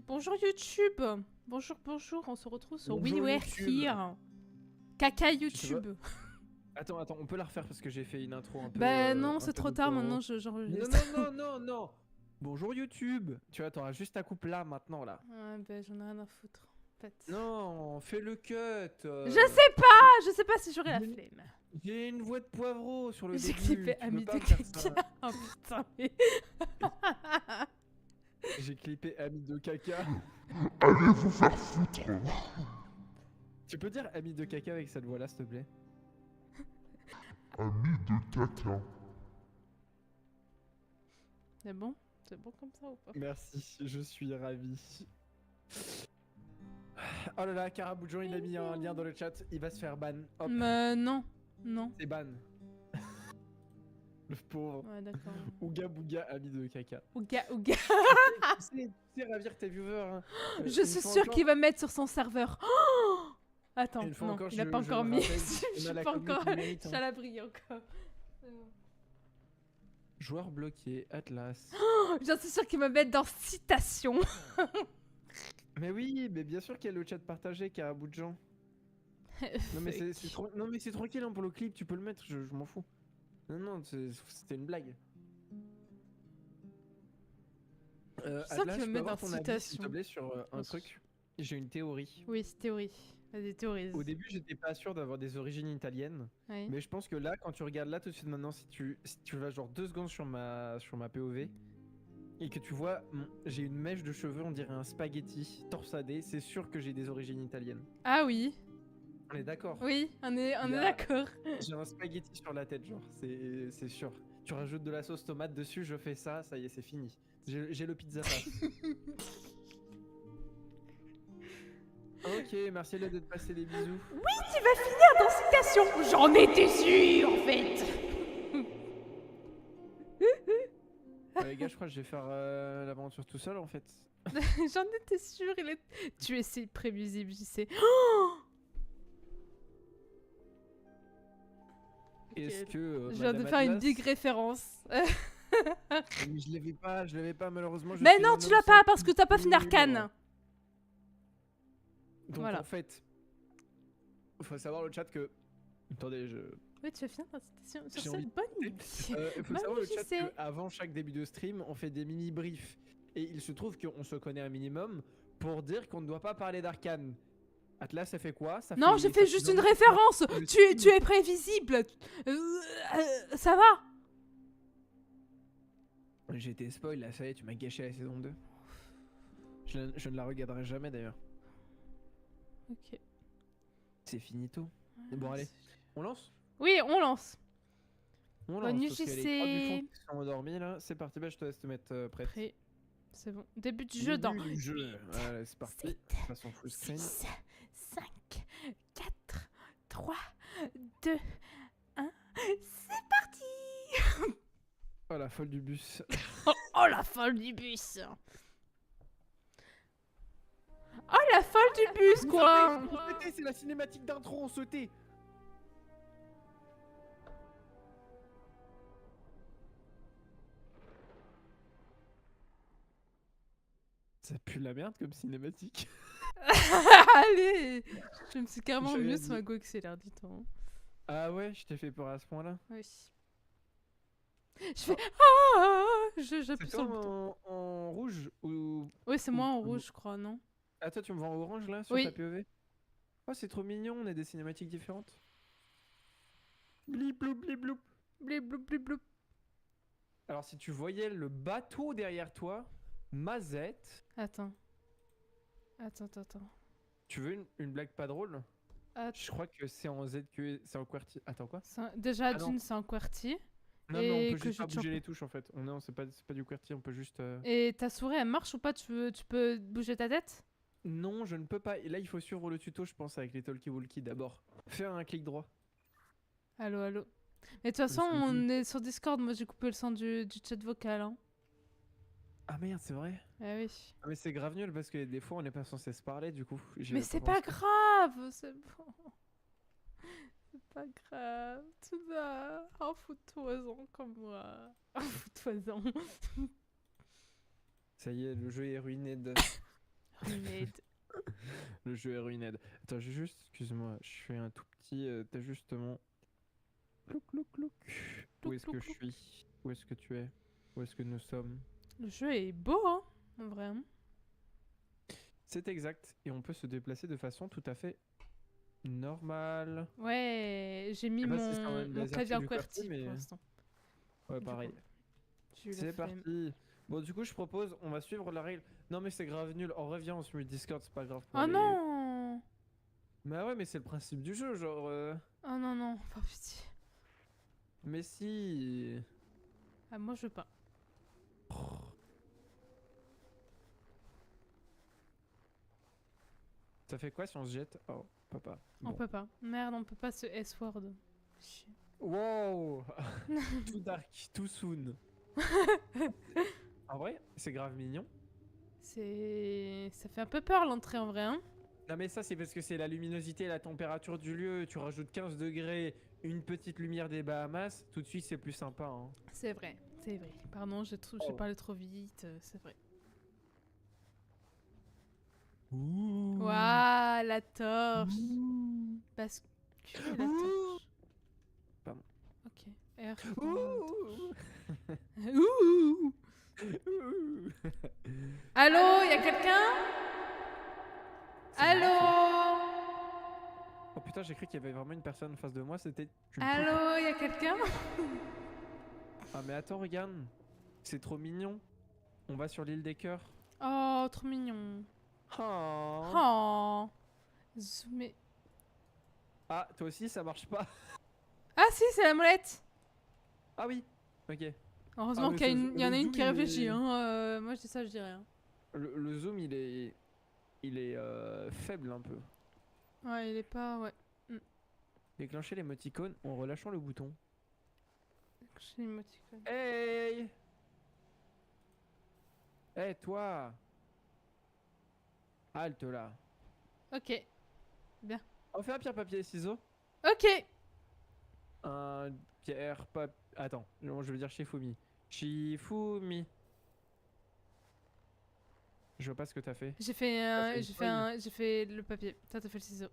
Bonjour YouTube. Bonjour, bonjour. On se retrouve sur Bonjour, We Were YouTube. Here. Caca sais pas. YouTube. Attends, on peut la refaire parce que j'ai fait une intro un peu. Bah non, un c'est peu trop tard différente. maintenant, Non, j'enregistre. non. Bonjour YouTube. Tu vois, t'auras juste ta coupe là, maintenant, là. Ouais, bah j'en ai rien à foutre. En fait. Non, fais le cut. Je sais pas si j'aurai la J'ai- flemme. J'ai une voix de poivreau sur le J'ai début. clippé tu peux ami pas de faire ça. caca. Oh putain, mais. J'ai clippé ami de caca. Allez vous faire foutre. Tu peux dire ami de caca avec cette voix-là, s'il te plaît? Ami de caca. C'est bon? C'est bon comme ça ou pas? Merci, je suis ravi. Oh là là, Caraboujon, il a mis un lien dans le chat. Il va se faire ban. Hop, Non. Non. c'est ban. Le pauvre. Ouais, d'accord. Ouga Bouga, ami de caca. Ouga. Tu sais ravir tes viewers. Hein. Je Une suis fois sûre encore- qu'il va mettre sur son serveur. Oh attends, Une fois non, encore, il a je- pas je encore le mis. rappelle, Je on a suis la pas commune encore. qui mérite, hein. Je la brille encore. C'est bon. Joueur bloqué, Atlas. J'en suis sûre qu'il va mettre dans citation. Mais oui, mais bien sûr qu'il y a le chat partagé, Caraboujon. Non mais c'est trop... non mais c'est tranquille hein, pour le clip, tu peux le mettre, je m'en fous. Non, c'était une blague. Je sens Atlas, qu'il va je peux mettre avoir dans ton avis, s'il citation. te plaît, sur un Bien truc. J'ai une théorie. Oui, c'est théorie. Vas-y, théorise. Au début, j'étais pas sûr d'avoir des origines italiennes, Oui. mais je pense que là, quand tu regardes là tout de suite maintenant, si tu vas genre 2 secondes sur ma POV et que tu vois, j'ai une mèche de cheveux, on dirait un spaghetti torsadé, c'est sûr que j'ai des origines italiennes. Ah oui. On est d'accord. Oui, on est Il y a- d'accord. J'ai un spaghetti sur la tête, genre, c'est sûr. Tu rajoutes de la sauce tomate dessus, je fais ça, ça y est, c'est fini. J'ai le pizza pass. Ok, merci là de te passer des bisous. Tu vas finir dans citation. J'en étais sûre, en fait. Les gars, je crois que je vais faire l'aventure tout seul en fait. J'en étais sûre. Tu es si prévisible, je sais. Est-ce que. Je viens de Madame faire une Atlas- big référence. Mais je l'avais pas malheureusement. je Mais suis non, un tu homme l'as pas sans parce que t'as pas fini culture. Arcane. Donc Voilà. en fait, faut savoir le chat que. Attendez, je. Oui, tu vas finir dans citation. Sur J'ai cette envie de bonne Il idée. faut Bah savoir oui, le je chat sais. qu'avant chaque début de stream, on fait des mini briefs. Et il se trouve qu'on se connaît un minimum pour dire qu'on ne doit pas parler d'Arcane. Atlas, ça fait quoi? Ça Non, fait- j'ai ça fait juste une longtemps- référence. le Tu es prévisible. Ça va. J'ai été spoil là, ça y est, tu m'as gâché la saison 2. Je ne la regarderai jamais d'ailleurs. Ok. C'est finito. Bon, allez. On lance? Oui, on lance. On Bonne lance. nuit, Parce qu'il y a les trois JC. bouffons qui sont endormis là. C'est parti, bah, je te laisse te mettre prête. Prêt. C'est bon. Début du jeu dans. Début du jeu. Allez, c'est parti. 7, Façon full screen. 6, 5, 4, 3, 2, 1. C'est parti. Oh la folle du bus. Oh la folle du bus. Oh la folle du bus quoi. On sautait, c'est la cinématique d'intro, on sautait. Ça pue la merde comme cinématique. Allez. Je me suis carrément J'ai rien mieux dit. sur ma go accélère du temps. Ah ouais, je t'ai fait peur à ce point là. Oui. Je fais j'appuie C'est sur toi le bouton. en rouge ou... Oui, c'est moi en ou- rouge, je crois, non? Ah toi tu me vois en orange là sur Oui. ta POV? Oh c'est trop mignon, on a des cinématiques différentes. Blip bloup blip bloup. Blip bloup blip bloup. Alors si tu voyais le bateau derrière toi, Mazette. Attends. Tu veux une blague pas drôle? Att- Je crois que c'est en ZQE, c'est en QWERTY. Attends quoi? Déjà, Ah non. d'une, c'est en QWERTY. Non Et mais on peut que juste je pas te bouger chope. les touches en fait. Non c'est pas du QWERTY, on peut juste... Et ta souris, elle marche ou pas? Tu peux bouger ta tête? Non je ne peux pas. Et là il faut suivre le tuto je pense avec les talkie walkie d'abord. Faire un clic droit. Allô, allô. Mais de toute façon, son on est sur Discord. Moi, j'ai coupé le son du chat vocal. Hein. Ah merde c'est vrai. Ah oui. Ah, mais c'est grave nul parce que des fois on n'est pas censé se parler du coup. J'y Mais avais c'est pas pas pensé. grave, c'est bon. C'est pas grave. Tout va. En foutoisant comme moi. En foutoisant. Ça y est, le jeu est ruiné de... Ruined. Le jeu est ruined. Attends, j'ai juste, excuse-moi, je fais un tout petit ajustement. Clouc, clouc, clouc. Où Clouc, est-ce que clouc, je clouc. suis? Où est-ce que tu es? Où est-ce que nous sommes? Le jeu est beau, hein, en vrai. Hein. C'est exact. Et on peut se déplacer de façon tout à fait normale. Ouais, j'ai mis Je sais pas si c'est un mon laser clavier du QWERTY côté, mais- pour l'instant. Ouais, Du pareil. coup, j'ai eu la C'est flemme. parti. Bon, du coup, je propose, on va suivre la règle. Non, mais c'est grave nul. En reviens, on se met Discord, c'est pas grave pour Oh aller- non! Mais ouais, mais c'est le principe du jeu, genre. Oh non, non, pas pitié. Mais si. Ah, moi je veux pas. Ça fait quoi si on se jette? Oh, papa. On Bon. peut pas. Merde, on peut pas ce S-word. Chier. Wow. Tout dark, tout soon. En vrai, c'est grave mignon. C'est... Ça fait un peu peur l'entrée en vrai, hein. Non mais ça c'est parce que c'est la luminosité et la température du lieu. Tu rajoutes 15 degrés, une petite lumière des Bahamas, tout de suite c'est plus sympa. Hein. C'est vrai, c'est vrai. Pardon, j'ai Oh. parlé trop vite, c'est vrai. Ouh. Waouh, la torche. Parce que la torche. Pardon. Ok. R. Ouh. Ouh. Ouh. Allô, y a quelqu'un? C'est marrant, Allô? Oh putain, j'ai cru qu'il y avait vraiment une personne en face de moi, c'était... tu me Allô, y a quelqu'un? coupes. Ah mais attends, regarde. C'est trop mignon. On va sur l'île des cœurs. Oh, trop mignon. Oh. Oh. Zoomé. Ah, toi aussi ça marche pas. Ah si, c'est la molette. Ah oui, ok. Heureusement mais qu'il y, a ce- une- il y en le a une zoom, qui il réfléchit. est- Hein. Moi, je dis ça, je dis rien. Le zoom il est faible un peu. Ouais, il est pas... Ouais. Déclencher l'émoticône en relâchant le bouton. J'ai une émoticône. Hey! Hey toi! Halte là. Ok. On fait un pierre papier ciseaux. Ok. Un pierre papier. Attends, non, je veux dire Shifumi. Shifumi. Je vois pas ce que t'as fait. J'ai fait, T'as fait une j'ai fait le papier. Toi, t'as fait le ciseau.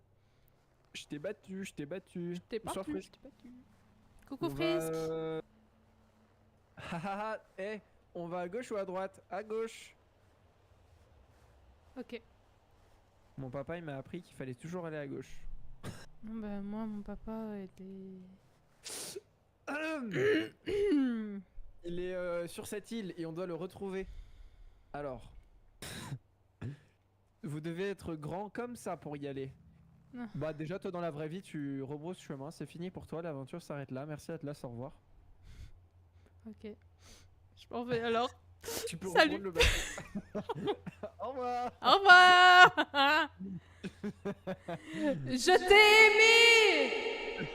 Je t'ai battu, je t'ai battu. T'es Bonsoir, battu, Frisk. je t'ai battu. Coucou On va, Frisk. Hahaha, eh, on va à gauche ou à droite? À gauche. Ok. Mon papa il m'a appris qu'il fallait toujours aller à gauche. Bon, bah, moi, mon papa était... Il est sur cette île et on doit le retrouver. Alors, vous devez être grand comme ça pour y aller. Ah. Bah déjà toi dans la vraie vie tu rebrousses chemin, c'est fini pour toi, l'aventure s'arrête là. Merci Atlas, au revoir. Ok. Je m'en vais alors. Tu peux Salut. reprendre le bateau. Au revoir. Au revoir. Je t'ai aimé.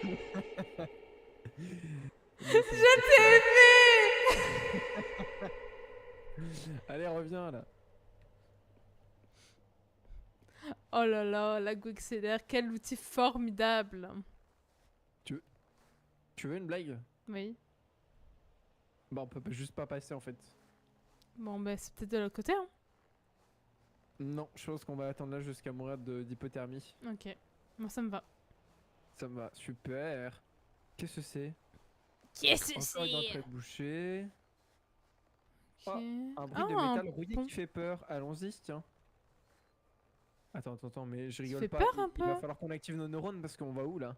Je t'ai aimé. Allez reviens là. Oh là là, la Gwexeder, quel outil formidable. Tu veux une blague? Oui. Bah on peut juste pas passer en fait. Bon, bah, c'est peut-être de l'autre côté, hein. Non, je pense qu'on va attendre là jusqu'à mourir d'hypothermie. Ok. Moi, ça me va. Ça me va, super. Qu'est-ce que c'est? Qu'est-ce que Encore une entrée bouchée. Ok. Un bruit de métal rouillé qui fait peur. Allons-y, tiens. Attends, mais je rigole fait pas. peur un Il va peu. falloir qu'on active nos neurones parce qu'on va où là?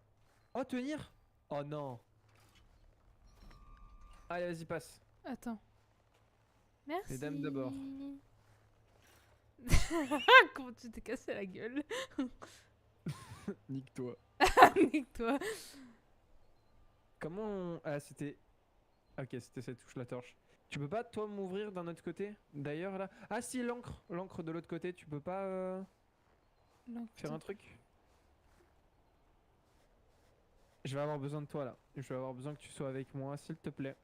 Oh, tenir? Oh non. Allez, vas-y, passe. Attends. Merci. Les dames d'abord. Comment tu t'es cassé la gueule? Nique-toi. Nique-toi. Comment on... Ah, c'était... Ok, c'était cette touche, la torche. Tu peux pas, toi, m'ouvrir d'un autre côté? D'ailleurs, là... Ah si, l'encre. L'encre de l'autre côté, tu peux pas faire un truc? Je vais avoir besoin de toi, là. Je vais avoir besoin que tu sois avec moi, s'il te plaît.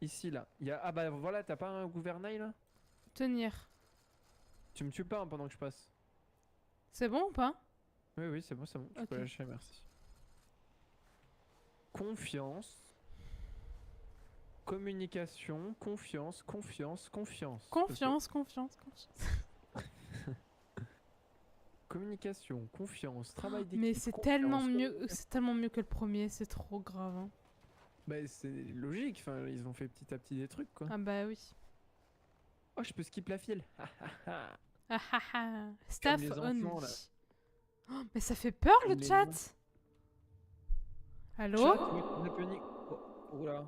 Ici, là. Il y a... Ah bah voilà, t'as pas un gouvernail, là? Tenir. Tu me tues pas hein, pendant que je passe. C'est bon ou pas? Oui, c'est bon, tu peux Ok. lâcher, merci. Confiance. Communication, confiance. Confiance, confiance, confiance. communication, confiance, travail d'équipe. Mais c'est confiance, tellement mieux, communication. c'est tellement mieux que le premier, c'est trop grave. Hein. Bah, c'est logique, enfin, ils ont fait petit à petit des trucs, quoi. Ah bah oui. Oh, je peux skip la file. Ah, ah, ah. Ah ah ah. Staff les only. enfants, là. Oh, mais ça fait peur Comme le les chat. monstres. Allô? Chat, ouais, on a panique. Oh, oula.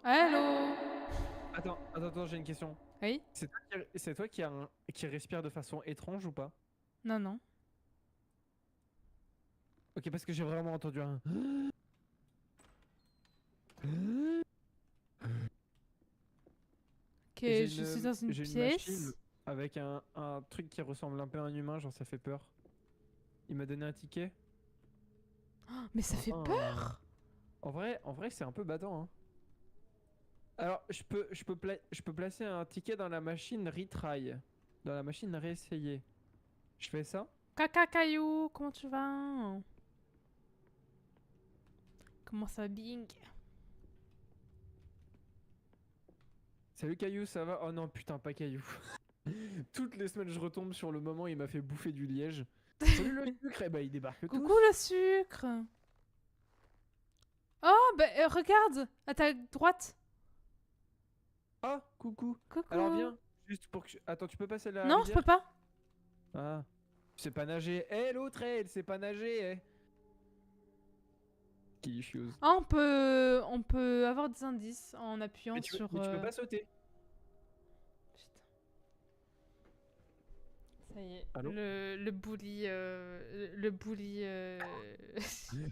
Allô? Attends, j'ai une question. Oui? C'est toi qui respire de façon étrange ou pas? Non, non. Ok, parce que j'ai vraiment entendu un. Ok, Et je suis dans une j'ai pièce. machine avec un truc qui ressemble un peu à un humain, genre ça fait peur. Il m'a donné un ticket. Mais ça fait Ah. peur. En vrai, c'est un peu badant, hein. Alors, je peux placer un ticket dans la machine retry, dans la machine réessayer. Je fais ça? Caca caillou, comment tu vas? Comment ça bing? Salut Caillou, ça va? Oh non, putain, pas Caillou. Toutes les semaines, je retombe sur le moment où il m'a fait bouffer du liège. Salut le sucre, et bah il débarque Coucou tous. le sucre. Oh, bah regarde, à ta droite. Ah, coucou. Coucou. Alors viens, juste pour que Attends, tu peux passer la Non, je rivière? peux pas. Ah, tu sais pas nager. Eh, l'autre, elle sait pas nager, eh. Qui issues. Ah, on peut avoir des indices en appuyant Mais sur. tu peux pas sauter. Putain. Ça y est. Allô Le bully. Le bully.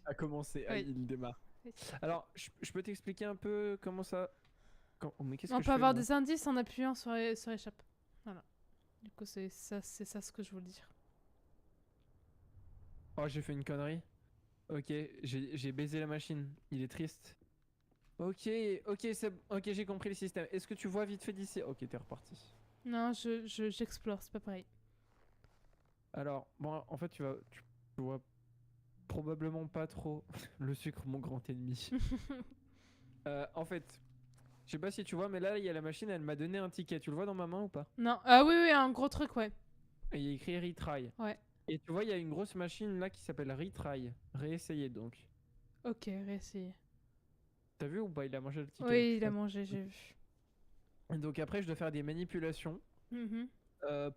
A commencé, Oui. il démarre. Oui. Alors, je peux t'expliquer un peu comment ça. Oh, mais qu'est-ce On que je peut fais, avoir moi des indices en appuyant sur échappe. Voilà. Du coup, c'est ça ce que je voulais dire. Oh, j'ai fait une connerie. Ok, j'ai baisé la machine. Il est triste. Ok, ok, j'ai compris le système. Est-ce que tu vois vite fait d'ici? Ok, t'es reparti. Non, j'explore, c'est pas pareil. Alors, bon, en fait, tu vois probablement pas trop le sucre, mon grand ennemi. En fait, je sais pas si tu vois, mais là, il y a la machine, elle m'a donné un ticket. Tu le vois dans ma main ou pas? Non, ah oui, oui, un gros truc, ouais. Et il y a écrit retry. Ouais. Et tu vois, il y a une grosse machine là qui s'appelle retry. Réessayer donc. Ok, réessayer. T'as vu ou pas? Il a mangé le ticket. Oui, il a mangé, j'ai vu. Donc après, je dois faire des manipulations Mhm.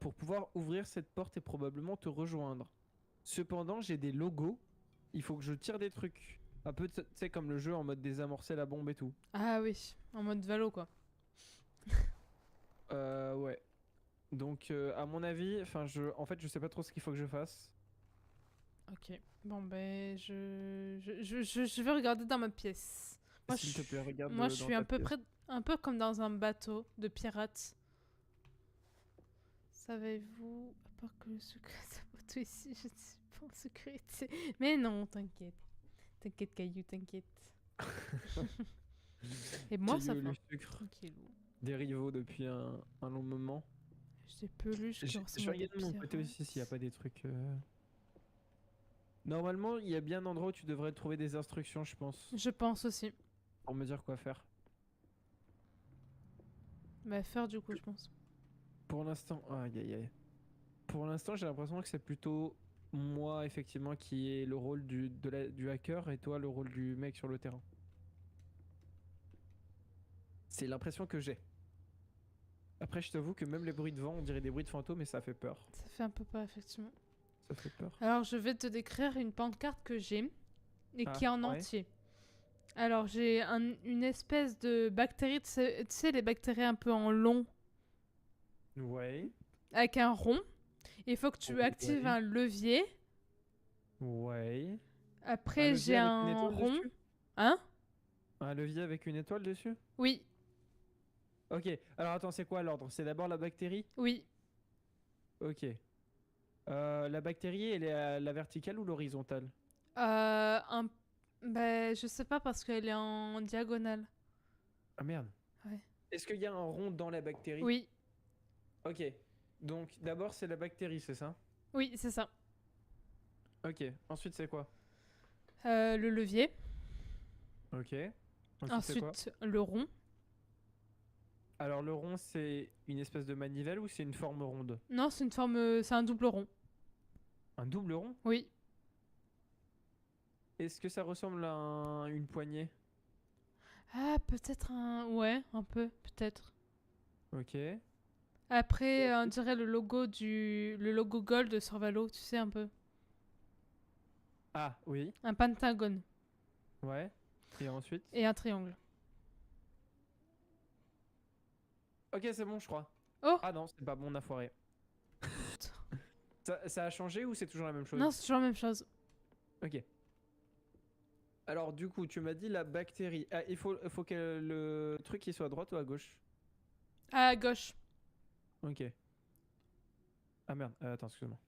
pour pouvoir ouvrir cette porte et probablement te rejoindre. Cependant, j'ai des logos. Il faut que je tire des trucs. Un peu, tu sais, comme le jeu en mode désamorcer la bombe et tout. Ah oui, en mode Valo, quoi. Ouais. Donc, à mon avis, en fait, je sais pas trop ce qu'il faut que je fasse. Ok. Bon, ben, je vais regarder dans ma pièce. Moi, S'il te plaît, regarde moi, je dans suis ta pièce. un peu comme dans un bateau de pirates. Savez-vous, à part que le secret de ce bateau ici, je ne suis pas en sécurité. Mais non, t'inquiète. T'inquiète, Caillou, t'inquiète. Et moi, ça Caillou, va. le sucre. Tranquillou. Des rivaux depuis un long moment. J'ai peluche qui Je ressemble à des regarde de mon côté aussi s'il n'y a pirates. pas des trucs. Normalement, il y a bien un endroit où tu devrais trouver des instructions, je pense, Je pense aussi. pour me dire quoi faire. Bah, faire du coup, je pense. Pour l'instant, aïe aïe aïe. Pour l'instant, j'ai l'impression que c'est plutôt moi, effectivement, qui est le rôle du hacker et toi, le rôle du mec sur le terrain. C'est l'impression que j'ai. Après, je t'avoue que même les bruits de vent, on dirait des bruits de fantômes et ça fait peur. Ça fait un peu peur, effectivement. Ça fait peur. Alors, je vais te décrire une pancarte que j'ai et Ah, qui est en ouais. entier. Alors, j'ai une espèce de bactérie, tu sais, les bactéries un peu en long, Ouais. avec un rond. Il faut que tu Ouais. actives un levier. Ouais. Après, levier j'ai avec une un étoile rond. dessus Hein? Un levier avec une étoile dessus? Oui, Ok. Alors attends, c'est quoi l'ordre? C'est d'abord la bactérie? oui. Ok. La bactérie, elle est à la verticale ou l'horizontale? Ben, je sais pas parce qu'elle est en diagonale. Ah merde. Ouais. Est-ce qu'il y a un rond dans la bactérie? Oui, Ok. Donc d'abord c'est la bactérie, c'est ça? oui, c'est ça. Ok. Ensuite c'est quoi? Le levier. Ok. Ensuite c'est quoi? Ensuite, le rond. Alors le rond c'est une espèce de manivelle ou c'est une forme ronde? Non, c'est une forme, c'est un double rond. Un double rond? Oui. Est-ce que ça ressemble à une poignée? Ah, peut-être un... Ouais, un peu, peut-être. Ok. Après, on dirait le logo gold sur Valo, tu sais, un peu. Ah, oui. Un pentagone Ouais. Et ensuite? et un triangle. Ok, c'est bon, je crois. Oh! Ah non, c'est pas bon, on a foiré. Ça a changé ou c'est toujours la même chose? Non, c'est toujours la même chose. Ok. Alors, du coup, tu m'as dit la bactérie. Ah, il faut que le truc il soit à droite ou à gauche? À gauche. Ok. Ah merde, attends, excuse-moi.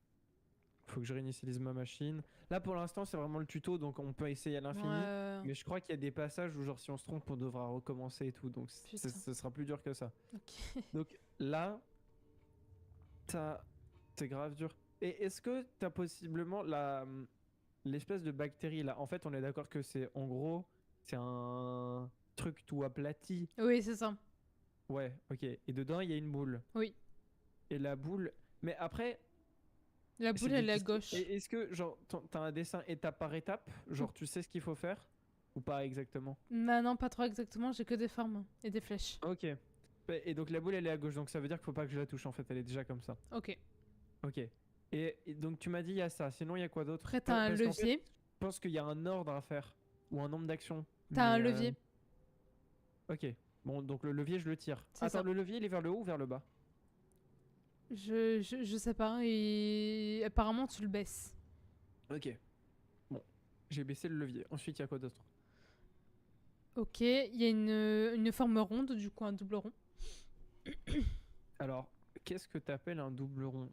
Faut que je réinitialise ma machine. Là, pour l'instant, c'est vraiment le tuto, donc on peut essayer à l'infini. Ouais. Mais je crois qu'il y a des passages où, genre, si on se trompe, on devra recommencer et tout. Donc, Putain. ce sera plus dur que ça. Ok. Donc, là, c'est grave dur. Et est-ce que t'as possiblement l'espèce de bactérie là? En fait, on est d'accord que c'est, en gros, c'est un truc tout aplati. Oui, c'est ça. Ouais, ok. Et dedans, il y a une boule. Oui. Et la boule. Mais après, La c'est boule, elle est à difficile. gauche. Et est-ce que, genre, t'as un dessin étape par étape? Genre, tu sais ce qu'il faut faire? Ou pas exactement? Bah non, pas trop exactement, j'ai que des formes et des flèches. Ok. Et donc, la boule, elle est à gauche. Donc, ça veut dire qu'il faut pas que je la touche. En fait, elle est déjà comme ça. Ok. Ok. Et donc, tu m'as dit, il y a ça. Sinon, il y a quoi d'autre? Après, t'as un Parce qu'en fait, levier. je pense qu'il y a un ordre à faire. Ou un nombre d'actions. T'as un Mais, levier. Ok. Bon, donc le levier, je le tire. C'est Attends, ça. le levier, il est vers le haut ou vers le bas? Je sais pas. Et apparemment, tu le baisses. Ok. Bon. J'ai baissé le levier. Ensuite, il y a quoi d'autre? Ok. Il y a une forme ronde, du coup, un double rond. Alors, qu'est-ce que t'appelles un double rond?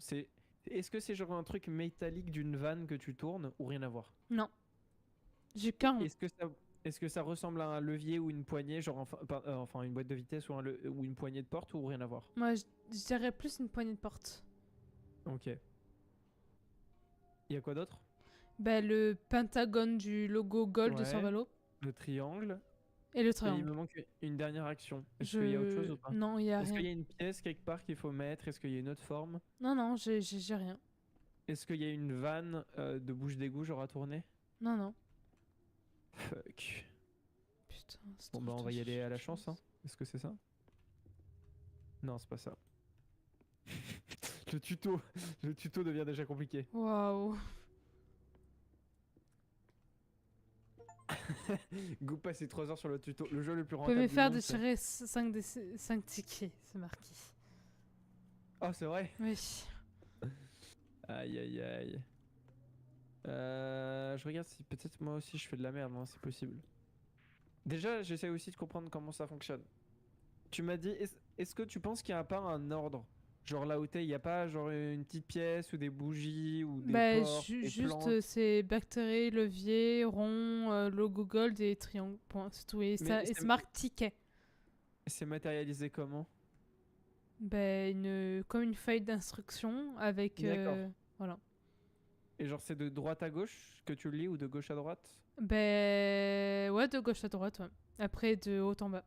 Est-ce que c'est genre un truc métallique d'une vanne que tu tournes ou rien à voir? Non. J'ai qu'un rond. Est-ce que ça ressemble à un levier ou une poignée, genre enfin une boîte de vitesse ou une poignée de porte ou rien à voir? Moi, je dirais plus une poignée de porte. Ok. Il y a quoi d'autre? Bah, le pentagone du logo gold de Ouais. Sorvalo. Le triangle. Et le Et il triangle. me manque une dernière action. Est-ce qu'il y a autre chose ou pas? Non, il y a Est-ce qu'il y rien. a une pièce quelque part qu'il faut mettre? Est-ce qu'il y a une autre forme? Non, non, j'ai rien. Est-ce qu'il y a une vanne de bouche d'égout genre à tourner? Non, non. Fuck. Putain, c'est Bon trop bah on dur va y de aller chercher à la quelque chance, hein. chose. Est-ce que c'est ça? Non, c'est pas ça. Le tuto, le tuto devient déjà compliqué. Waouh. Go passer 3 heures sur le tuto, le jeu le plus Vous pouvez rentable me du faire monde. c'est- déchirer 5 tickets, c'est marqué. Oh, c'est vrai? Oui. Aïe aïe aïe. Je regarde si peut-être moi aussi je fais de la merde, hein, c'est possible. Déjà, j'essaie aussi de comprendre comment ça fonctionne. Tu m'as dit, est-ce que tu penses qu'il n'y a pas un ordre? Genre là où t'es, il n'y a pas genre une petite pièce ou des bougies ou des Bah, portes, des juste, plantes? c'est bactéries, levier, rond, logo gold et triangle. Point, c'est tout. Et, Mais ça, et c'est marqué ticket. c'est matérialisé comment? Bah, comme une feuille d'instruction avec. D'accord. Voilà. Et genre c'est de droite à gauche que tu le lis ou de gauche à droite? Bah, ouais, de gauche à droite, ouais. Après, de haut en bas.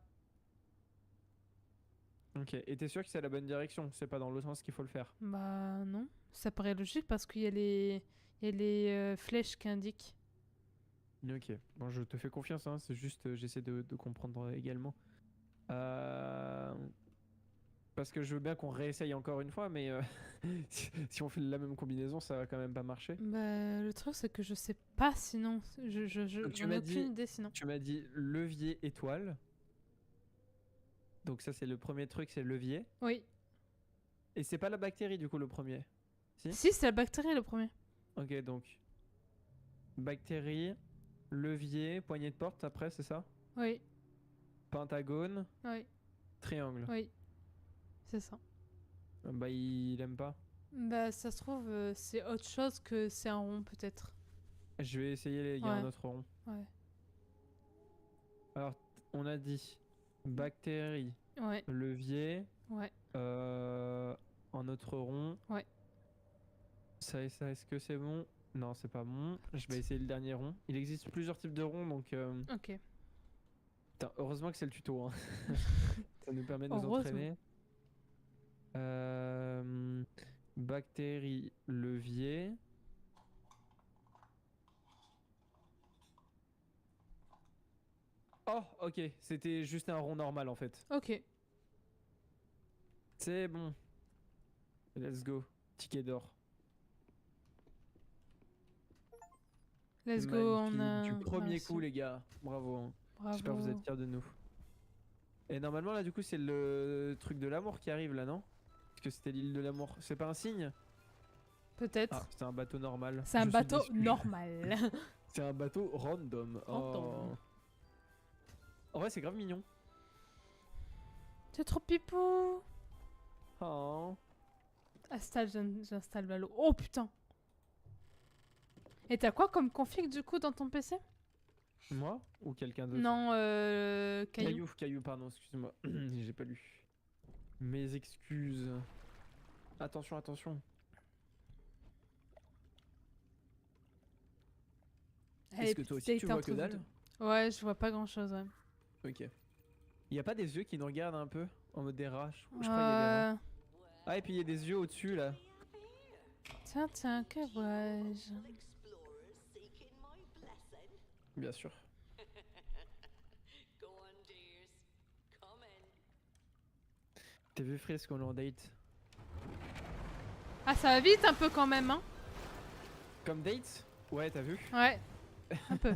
Ok, et t'es sûr que c'est la bonne direction? C'est pas dans l'autre sens qu'il faut le faire? Bah, non. Ça paraît logique parce qu'il y a les flèches qui indiquent. Ok, bon je te fais confiance, hein, c'est juste j'essaie de comprendre également. Parce que je veux bien qu'on réessaye encore une fois, mais si on fait la même combinaison, ça va quand même pas marcher. Bah, le truc, c'est que je sais pas sinon. Donc, tu J'en ai m'as aucune dit- idée sinon. Tu m'as dit levier étoile. Donc ça c'est le premier truc, c'est levier. Oui. Et c'est pas la bactérie du coup le premier. Si? Si, c'est la bactérie le premier. Ok, donc bactérie, levier, poignée de porte après, c'est ça? Oui, Pentagone, oui, triangle. oui. C'est ça. Bah il aime pas. Bah, ça se trouve, c'est autre chose que c'est un rond, peut-être. Je vais essayer, il y a un Ouais. autre rond. Ouais. Alors on a dit bactérie, Ouais, levier, ouais. un autre rond. Ouais. Ça et ça, est-ce que c'est bon? Non, c'est pas bon. Je vais essayer le dernier rond. Il existe plusieurs types de ronds, donc Ok. putain, heureusement que c'est le tuto, hein. Ça nous permet de nous Heureusement. entraîner. Bactérie, levier. Oh, ok, c'était juste un rond normal en fait. Ok. C'est bon. Let's go. Ticket d'or. Let's go, on Magnifique. a. Du premier réussi. coup, les gars. Bravo. Hein. Bravo. J'espère que vous êtes fiers de nous. Et normalement, là, du coup, c'est le truc de l'amour qui arrive là, non? Parce que c'était l'île de l'amour. C'est pas un signe? Peut-être. Ah, c'est un bateau normal. C'est un Je suis bateau déçu. normal. C'est un bateau random. Random. Oh. En vrai, c'est grave mignon. C'est trop pipou. Oh. Installe, j'installe Valo. Oh putain. Et t'as quoi comme config du coup dans ton PC? Moi ou quelqu'un d'autre? Non, Caillou. Caillou, pardon, excuse-moi. J'ai pas lu. Mes excuses. Attention, attention. Allez, Est-ce que toi aussi petite tu date vois que entre vous dalle? deux. Ouais, je vois pas grand chose, ouais. Ok. Y a pas des yeux qui nous regardent un peu? En mode des rats? Je crois qu'il y a des rats. Ah, et puis il y a des yeux au-dessus là. Tiens, tiens, que vois-je? Bien sûr. T'as vu Fresque, on est en date? Ah, ça va vite un peu quand même, hein? Comme date? Ouais, t'as vu? Ouais, un peu.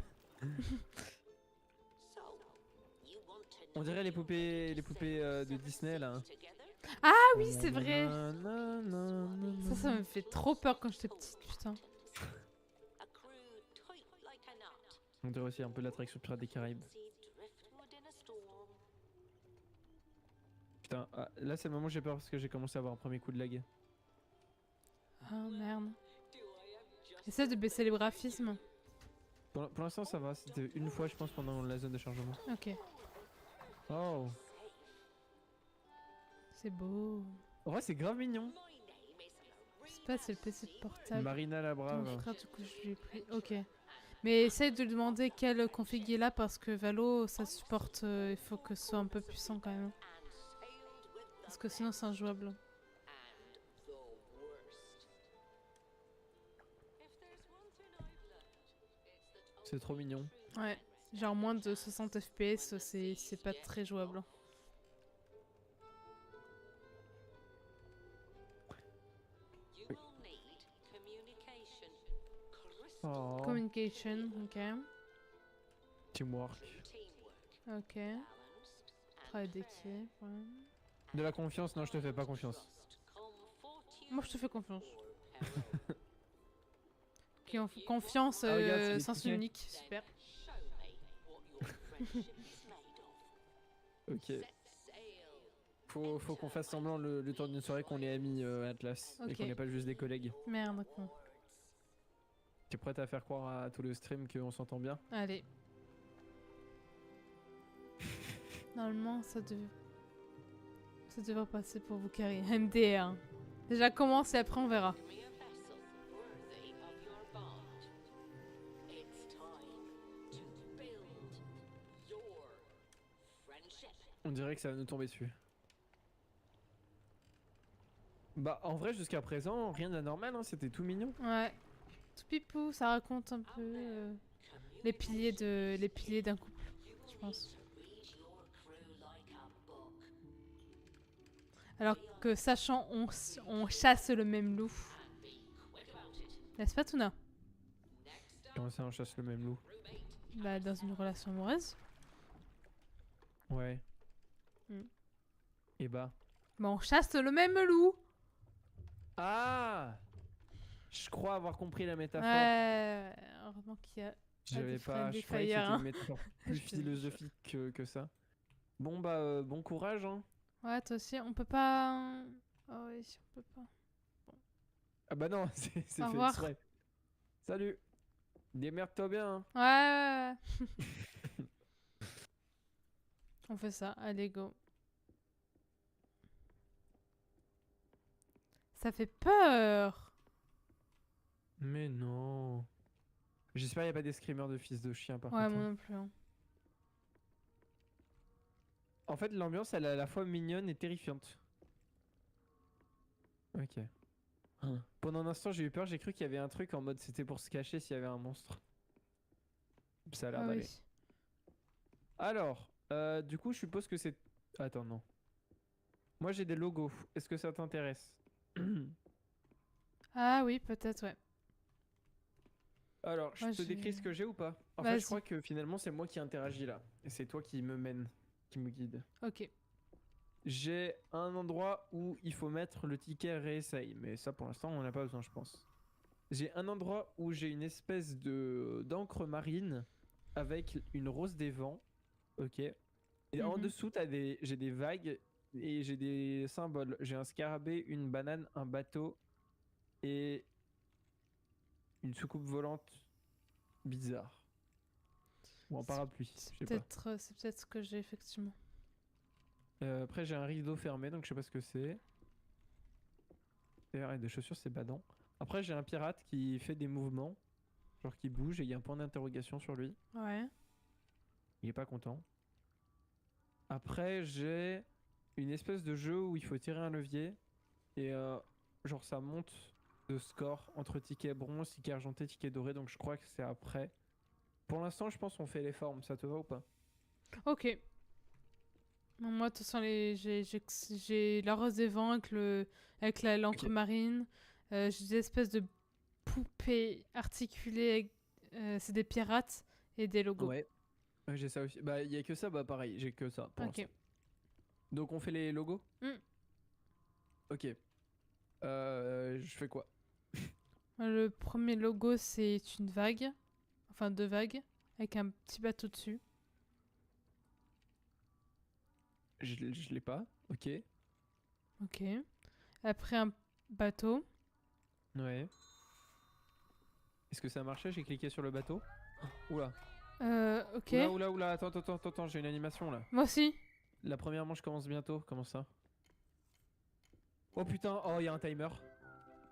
On dirait les poupées de Disney là. Ah oui, c'est vrai. Ça me fait trop peur quand j'étais petite, putain. On dirait aussi un peu l'attraction Pirates des Caraïbes. Putain, ah, là c'est le moment où j'ai peur parce que j'ai commencé à avoir un premier coup de lag. Oh merde. Essaie de baisser les graphismes. Pour l'instant ça va, c'était une fois je pense pendant la zone de chargement. Ok. Oh. C'est beau. En vrai c'est grave mignon. Je sais pas, c'est le PC de portable. Marina la Mon brave. frère, du coup, je lui ai pris. Ok. Mais essaye de lui demander quelle config il a parce que Valo, ça supporte. Il faut que ce soit un peu puissant quand même. Parce que sinon, c'est injouable. C'est trop mignon. Ouais. Genre moins de 60 FPS, c'est pas très jouable. Oh. Communication, ok. Teamwork. Ok. Travail d'équipe, ouais. De la confiance, non je te fais pas confiance. Moi, je te fais confiance. Confiance, Ah, regarde, c'est des sens tickets. unique, super. Ok. Faut qu'on fasse semblant le temps d'une soirée qu'on est amis Atlas. Et Ok. qu'on n'est pas juste des collègues. Merde, con. T'es prête à faire croire à tout le stream qu'on s'entend bien? Allez. Normalement, ça devrait passer pour vous, Carrie. MDR. Déjà commence et après on verra. On dirait que ça va nous tomber dessus. Bah en vrai jusqu'à présent rien d'anormal hein, c'était tout mignon. Ouais. Tout pipou, ça raconte un peu les piliers d'un couple, je pense. Alors que sachant, on chasse le même loup. N'est-ce pas, Tuna? Comment ça on chasse le même loup? Bah, dans une relation amoureuse. Ouais. Mm. Et bah. Bah, on chasse le même loup. Ah! Je crois avoir compris la métaphore. Ouais, heureusement qu'il y a J'avais des pas. Friendly Je croyais que Fire, c'était hein. une métaphore plus Je te jure. philosophique que ça. Bon bah bon courage hein. Ouais, toi aussi, on peut pas. Oh oui, on peut pas. Ah bah non, c'est Au fait revoir. exprès. Salut. Démerde-toi bien hein. Ouais. On fait ça, allez go. Ça fait peur. Mais non. J'espère qu'il n'y a pas des screamers de fils de chien par Ouais, contre. moi hein. non plus. Hein. En fait, l'ambiance, elle est à la fois mignonne et terrifiante. Ok. Pendant un instant, j'ai eu peur, j'ai cru qu'il y avait un truc en mode c'était pour se cacher s'il y avait un monstre. Ça a l'air Ah d'aller. oui. Alors, du coup, je suppose que c'est... Attends, non. Moi, j'ai des logos. Est-ce que ça t'intéresse? Ah oui, peut-être, ouais. Alors, je Moi, te décris ce que j'ai ou pas? En fait, je crois Vas-y. que finalement, c'est moi qui interagis là. Et c'est toi qui me mène, qui me guide. Ok. J'ai un endroit où il faut mettre le ticket réessaye. Mais ça, pour l'instant, on n'a pas besoin, je pense. J'ai un endroit où j'ai une espèce de d'encre marine avec une rose des vents. Ok. Et en Mhm. dessous, j'ai des vagues et j'ai des symboles. J'ai un scarabée, une banane, un bateau et une soucoupe volante bizarre. Ou un parapluie, je sais pas. C'est peut-être ce que j'ai, effectivement. Après, j'ai un rideau fermé, donc je sais pas ce que c'est. Et des chaussures, c'est badant. Après, j'ai un pirate qui fait des mouvements, genre qui bouge, et il y a un point d'interrogation sur lui. Ouais. Il est pas content. Après, j'ai une espèce de jeu où il faut tirer un levier, et genre ça monte de score entre ticket bronze, ticket argenté, ticket doré, donc je crois que c'est après. Pour l'instant, je pense qu'on fait les formes, ça te va ou pas? Ok. Bon, moi, de toute façon, j'ai la rose des vents avec l'encre Ok. marine. J'ai des espèces de poupées articulées. C'est des pirates et des logos. Ouais. Ouais, j'ai ça aussi. Bah, il y a que ça, bah pareil, j'ai que ça pour Ok. l'instant. Donc on fait les logos? Mm. Ok. Je fais quoi? Le premier logo, c'est une vague. Enfin, deux vagues. Avec un petit bateau dessus. Je l'ai pas. Ok. Ok. Après, un bateau. Ouais. Est-ce que ça a marché? J'ai cliqué sur le bateau. Oula. Ok. Oula, oula, oula. Attends, j'ai une animation là. Moi aussi. La première manche commence bientôt. Comment ça? Oh putain, oh, il y a un timer.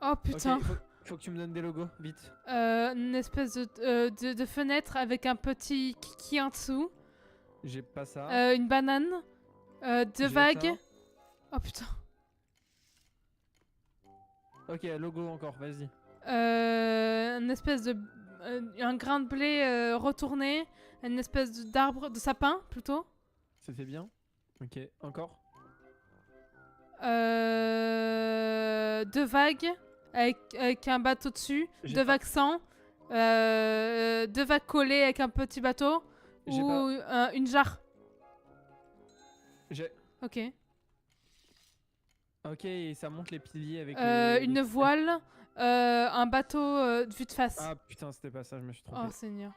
Oh Ok, putain. faut que tu me donnes des logos, vite. Une espèce de fenêtre avec un petit kiki en dessous. J'ai pas ça. Une banane. Deux J'ai vagues. ça. Oh putain. Ok, logo encore, vas-y. Une espèce de. Un grain de blé retourné. Une espèce d'arbre, de sapin plutôt. C'était bien. Ok, encore. Deux vagues avec un bateau dessus. J'ai Deux pas. vagues sans. Deux vagues collées avec un petit bateau. J'ai Ou pas. une jarre. J'ai. Ok. Ok, et ça monte les piliers avec les Une tickets. voile. Un bateau vue de face. Ah putain, c'était pas ça, je me suis trompé. Oh Seigneur.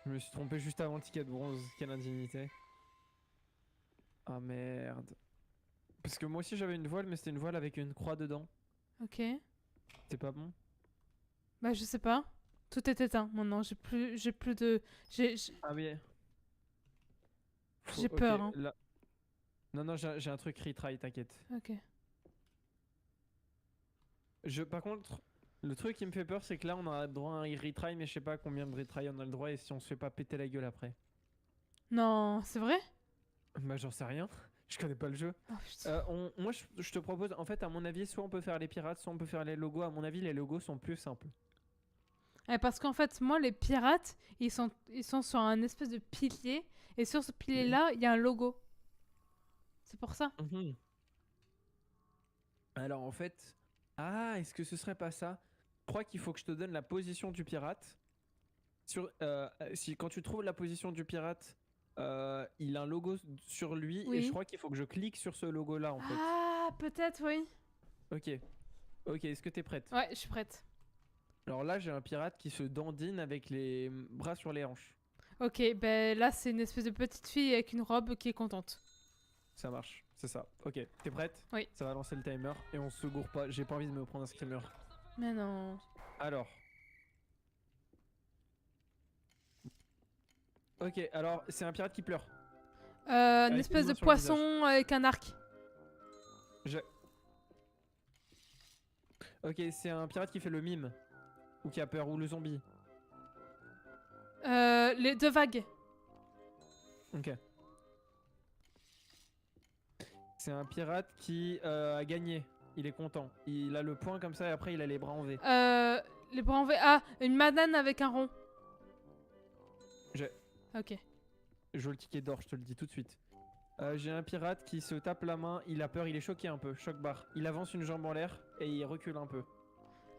Je me suis trompé juste avant le ticket de bronze. Quelle indignité. Ah merde. Parce que moi aussi j'avais une voile, mais c'était une voile avec une croix dedans. Ok. C'est pas bon? Bah je sais pas. Tout est éteint maintenant. J'ai plus de. J'ai Ah oui. j'ai peur. Hein. Là. Non, non, j'ai un truc retry, t'inquiète. Ok. Par contre, le truc qui me fait peur, c'est que là on a droit à un retry, mais je sais pas combien de retry on a le droit et si on se fait pas péter la gueule après. Non, c'est vrai? Bah j'en sais rien. Je connais pas le jeu. Oh putain. Moi je te propose, en fait à mon avis, soit on peut faire les pirates, soit on peut faire les logos. À mon avis, les logos sont plus simples. Parce qu'en fait, moi, les pirates, ils sont sur un espèce de pilier. Et sur ce pilier-là, il y a un logo. C'est pour ça. Mhm. Alors en fait, ah, est-ce que ce serait pas ça? Je crois qu'il faut que je te donne la position du pirate. Quand tu trouves la position du pirate, il a un logo sur lui et je Oui. crois qu'il faut que je clique sur ce logo-là en fait. Ah, peut-être, oui. Ok, ok, est-ce que t'es prête? Ouais, je suis prête. Alors là, j'ai un pirate qui se dandine avec les bras sur les hanches. Ok, ben là, c'est une espèce de petite fille avec une robe qui est contente. Ça marche, c'est ça. Ok, t'es prête? Oui. Ça va lancer le timer et on se gourre pas. J'ai pas envie de me prendre un screamer. Mais non. Alors. Ok, alors c'est un pirate qui pleure. Une Avec espèce une de main sur le poisson visage. avec un arc. Ok, c'est un pirate qui fait le mime. Ou qui a peur, ou le zombie. Les deux vagues. Ok. C'est un pirate qui a gagné. Il est content. Il a le point comme ça et après il a les bras en V. Les bras en V. Ah, une banane avec un rond. J'ai. Ok. Je veux le ticket d'or, je te le dis tout de suite. J'ai un pirate qui se tape la main, il a peur, il est choqué un peu, choc barre. Il avance une jambe en l'air et il recule un peu.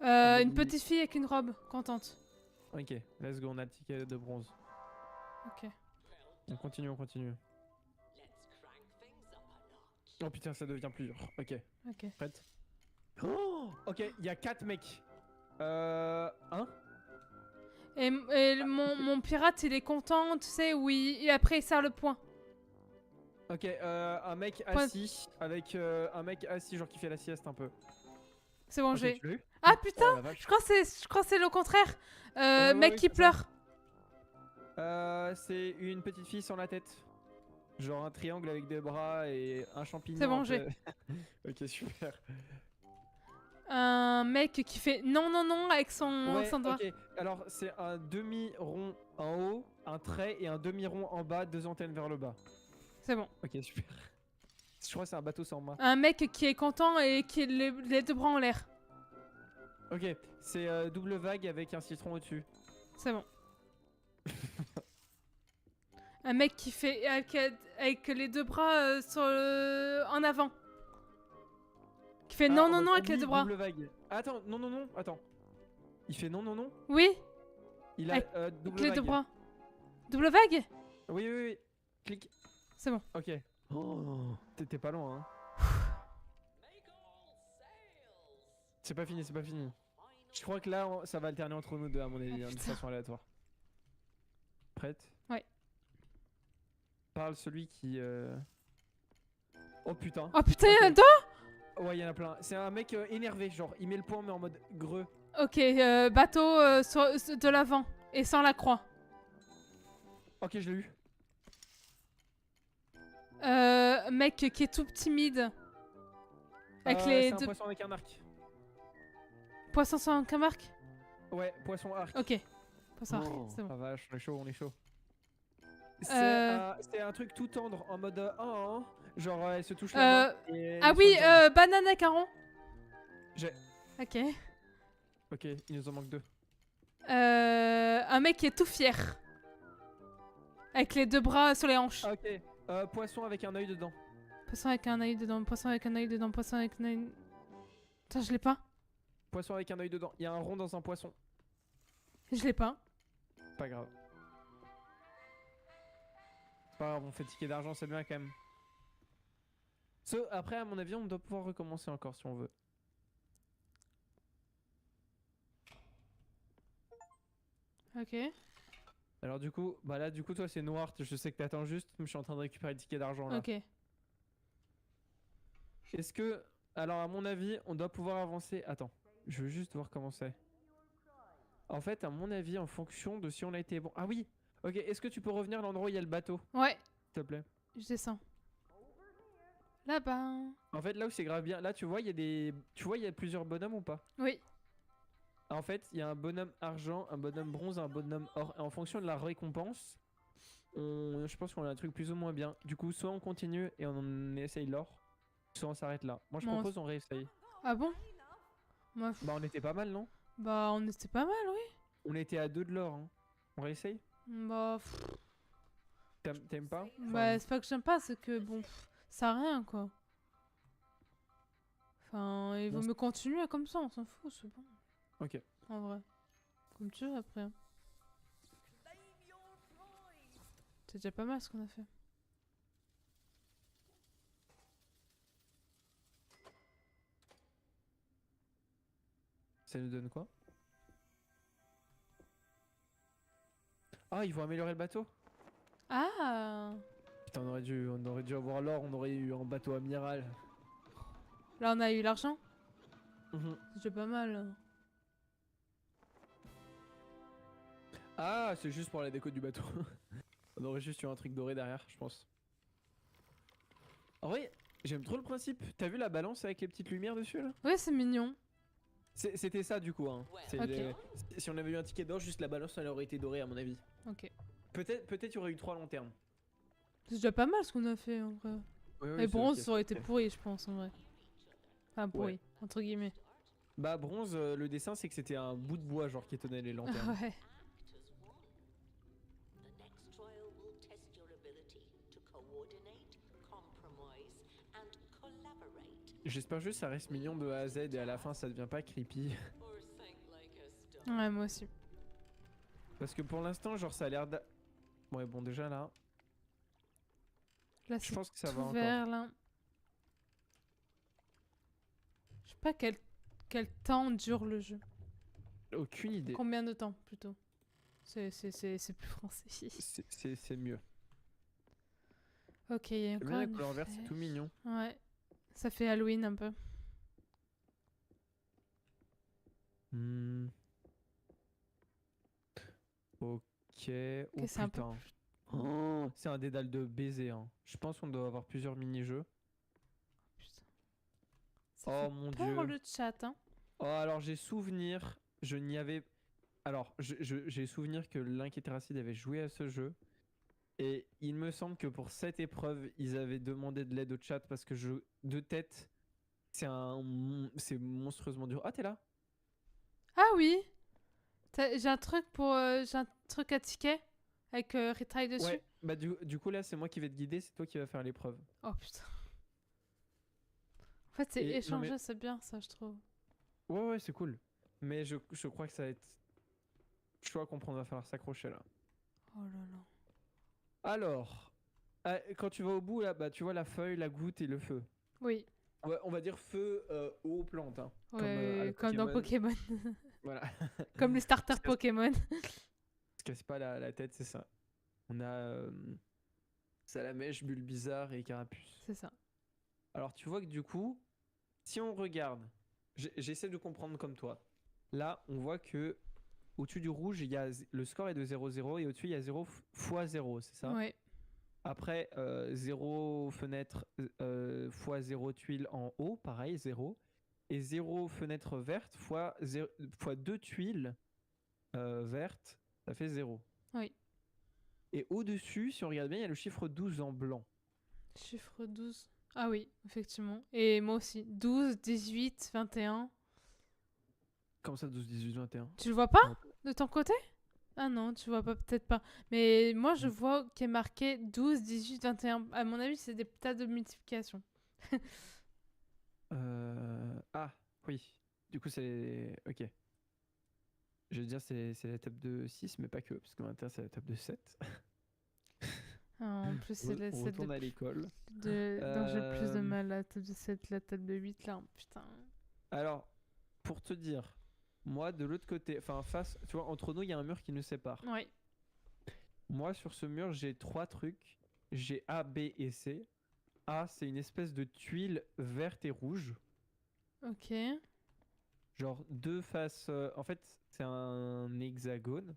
Une petite fille avec une robe, contente. Ok, let's go, on a le ticket de bronze. Ok. On continue, on continue. Oh putain, ça devient plus dur. Ok, Ok. prête? Oh, ok, il y a 4 mecs. Hein? Et mon pirate, il est content, tu sais, oui. Et après, il serre le poing. Ok, un mec Point- assis avec un mec assis, genre qui fait la sieste un peu. C'est bon, Ok, j'ai. tu l'as eu? Ah putain! Oh, la vache. Je crois que c'est le contraire. Ouais, Mec oui, qui c'est ça. pleure. C'est une petite fille sans la tête. Genre un triangle avec des bras et un champignon. C'est bon, un peu- j'ai. Ok, super. Un mec qui fait non, non, non avec son doigt. Ok. Alors, c'est un demi-rond en haut, un trait et un demi-rond en bas, 2 antennes vers le bas. C'est bon. Ok, super. Je crois que c'est un bateau sans mât. Un mec qui est content et qui a les deux bras en l'air. Ok, c'est double vague avec un citron au-dessus. C'est bon. Un mec qui fait avec les deux bras en avant. Qui fait non, non, non avec les deux bras. Double vague. Attends, non, non, non, attends. Il fait non, non, non. Oui, Il a Avec double avec les vague. deux bras. Double vague? Oui, oui, oui. Clique. C'est bon. Ok. Oh, t'étais pas loin, hein. C'est pas fini, c'est pas fini. Je crois que là, ça va alterner entre nous deux, à mon avis, Oh, hein, de putain. façon aléatoire. Prête? Ouais. Parle celui qui... Oh putain. Oh putain, il y en a Ok. deux? Ouais, il y en a plein. C'est un mec énervé, genre, il met le poing mais en mode greux. Ok, bateau de l'avant et sans la croix. Ok, je l'ai eu. Mec qui est tout timide. Avec C'est les un deux poisson avec un arc. poissons sans aucun marque. Ouais, poisson arc. Ok. Poisson arc, Oh, c'est bon. ah vache, on est chaud, on est chaud. Euh. C'est un truc tout tendre, en mode genre elle se touche la main. Et Ah ils oui, sont ensemble. banane à caron. J'ai. Ok. Ok, il nous en manque 2. Un mec qui est tout fier. Avec les deux bras sur les hanches. Ah, ok, poisson avec un œil dedans. Poisson avec un œil dedans, poisson avec un œil dedans, poisson avec un œil... Putain, je l'ai pas. Poisson avec un œil dedans. Il y a un rond dans un poisson. Je l'ai pas. Pas grave. C'est pas grave, on fait ticket d'argent, c'est bien quand même. Après, à mon avis, on doit pouvoir recommencer encore si on veut. Ok. Alors du coup, bah là, du coup, toi c'est noir. Je sais que t'attends juste, mais je suis en train de récupérer le ticket d'argent là. Ok. Est-ce que, alors à mon avis, on doit pouvoir avancer. Attends, je veux juste voir comment c'est. En fait, à mon avis, en fonction de si on a été bon. Ah oui. Ok. Est-ce que tu peux revenir à l'endroit où il y a le bateau, Ouais, s'il te plaît? je descends. Là-bas. En fait, là où c'est grave bien, là tu vois, il y a des, tu vois, il y a plusieurs bonhommes ou pas? Oui. En fait, il y a un bonhomme argent, un bonhomme bronze, un bonhomme or. Et en fonction de la récompense, je pense qu'on a un truc plus ou moins bien. Du coup, soit on continue et on essaye l'or, soit on s'arrête là. Moi, je Bon, propose on réessaye. Ah bon? Moi, Bah, on était pas mal, non? bah, on était pas mal, oui. On était à 2 de l'or. Hein. On réessaye? Bah, T'aimes pas? bah c'est pas que j'aime pas, c'est que bon, ça a rien quoi. Enfin, il vaut Bon, mieux continuer comme ça, on s'en fout, c'est bon. Ok. En vrai. Comme tu veux après. C'est déjà pas mal ce qu'on a fait. Ça nous donne quoi? Ah, ils vont améliorer le bateau? Ah! Putain, on aurait dû avoir l'or, on aurait eu un bateau amiral. Là on a eu l'argent. Mhm. C'est déjà pas mal. Ah, c'est juste pour la déco du bateau. On aurait juste eu un truc doré derrière, je pense. En vrai, j'aime trop le principe. T'as vu la balance avec les petites lumières dessus là? Ouais, c'est mignon. C'était ça du coup. Hein. Ok. Si on avait eu un ticket d'or, juste la balance elle aurait été dorée à mon avis. Ok. Peut-être il y aurait eu 3 long terme. C'est déjà pas mal ce qu'on a fait en vrai. Ouais, Mais bronze, ça aurait été pourri, je pense en vrai. Enfin, pourri, Ouais. entre guillemets. Bah bronze, le dessin c'est que c'était un bout de bois genre qui tenait les lanternes. Ouais. J'espère juste que ça reste mignon de A à Z et à la fin ça devient pas creepy. Ouais, moi aussi. Parce que pour l'instant, genre ça a l'air Ouais, bon, déjà là, Là, je c'est pense que ça va tout encore. vert, là. Je sais pas quel temps dure le jeu. Aucune idée. Combien de temps, plutôt. C'est plus français. C'est mieux. Ok, il y a J'aime bien encore la une couleur verte, c'est tout flèche. mignon. Ouais. Ça fait Halloween un peu. Hmm. Ok. Oh Ok, c'est un peu putain. plus... Oh, c'est un dédale de baiser. Hein. Je pense qu'on doit avoir plusieurs mini-jeux. Putain. Ça Oh fait mon peur dieu. le chat, hein. Oh, alors j'ai souvenir. Je n'y avais. Alors, j'ai souvenir que Link et Terracid avaient joué à ce jeu. Et il me semble que pour cette épreuve, ils avaient demandé de l'aide au chat parce que de tête, c'est monstrueusement dur. Ah, t'es là? Ah oui. J'ai un truc j'ai un truc à ticket avec retry dessus. Ouais, bah du coup là, c'est moi qui vais te guider, c'est toi qui vas faire l'épreuve. Oh putain. En fait, c'est Et non mais échanger, c'est bien ça, je trouve. ouais, c'est cool. Mais je crois que ça va être chaud à comprendre, va falloir s'accrocher là. Oh là là. Alors, quand tu vas au bout là, bah tu vois la feuille, la goutte et le feu. Oui. On va dire feu, eau, plante, hein, Ouais, à la comme dans Pokémon. Voilà. Comme les starters Se casse- Pokémon. se casse pas la tête, c'est ça. On a Salamèche, Bulbizarre et Carapuce. C'est ça. Alors tu vois que du coup, si on regarde, j'essaie de comprendre comme toi. Là, on voit que au-dessus du rouge, le score est de 0,0 et au-dessus, il y a 0 fois 0, c'est ça? Ouais. Après, 0 fenêtre fois 0 tuiles en haut, pareil, 0. Et 0 fenêtre verte fois 2 tuiles vertes, ça fait 0. Oui. Et au-dessus, si on regarde bien, il y a le chiffre 12 en blanc. Chiffre 12. Ah oui, effectivement. Et moi aussi. 12, 18, 21. Comme ça, 12, 18, 21. Tu le vois pas de ton côté? Ah non, tu vois pas, peut-être pas. Mais moi, je vois qu'il est marqué 12, 18, 21. À mon avis, c'est des tas de multiplication. Ah, oui. Du coup, c'est... Ok. Je veux dire, c'est la table de 6, mais pas que, parce que maintenant, c'est la table de 7. Ah, en plus, c'est On celle retourne à l'école. dont j'ai le plus de Euh, mal, la table de 7, la table de 8, là. Putain. Alors, pour te dire, moi, de l'autre côté, enfin, face, tu vois, entre nous, il y a un mur qui nous sépare. Ouais. Moi, sur ce mur, j'ai 3 trucs. J'ai A, B et C. A, c'est une espèce de tuile verte et rouge. Ok. Genre deux faces. En fait, c'est un hexagone.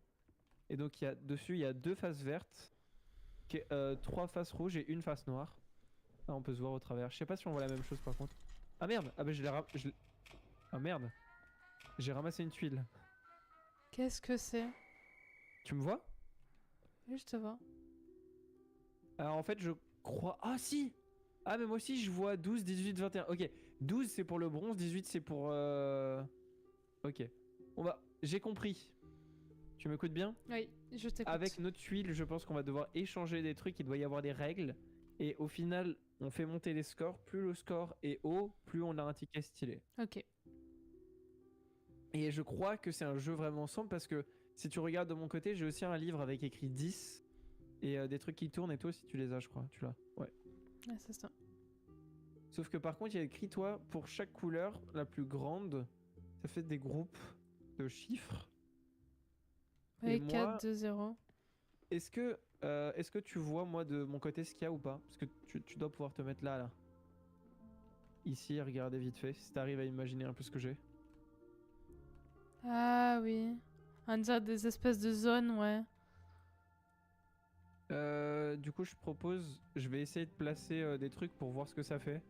Et donc, dessus, il y a 2 faces vertes, 3 faces rouges et une face noire. Là, on peut se voir au travers. Je sais pas si on voit la même chose par contre. Ah merde! Ah bah, ah merde! J'ai ramassé une tuile. Qu'est-ce que c'est? Tu me vois? Oui, je te vois. Alors, en fait, je crois. Ah si! Ah, mais moi aussi, je vois 12, 18, 21. Ok. 12, c'est pour le bronze, 18, c'est pour. Ok. On va. J'ai compris. Tu m'écoutes bien? Oui, je t'écoute. Avec notre tuile, je pense qu'on va devoir échanger des trucs. Il doit y avoir des règles. Et au final, on fait monter les scores. Plus le score est haut, plus on a un ticket stylé. Ok. Et je crois que c'est un jeu vraiment sombre parce que si tu regardes de mon côté, j'ai aussi un livre avec écrit 10 et des trucs qui tournent et toi aussi tu les as, je crois. Tu l'as? Ouais. Ah, c'est ça. Sauf que par contre, il y a écrit, toi, pour chaque couleur, la plus grande, ça fait des groupes de chiffres. Oui, Et moi, 4, 2, 0. est-ce que tu vois, moi, de mon côté, ce qu'il y a ou pas? Parce que tu dois pouvoir te mettre là. Ici, regarder vite fait, si t'arrives à imaginer un peu ce que j'ai. Ah oui. On dirait des espèces de zones, ouais. Du coup, je vais essayer de placer des trucs pour voir ce que ça fait.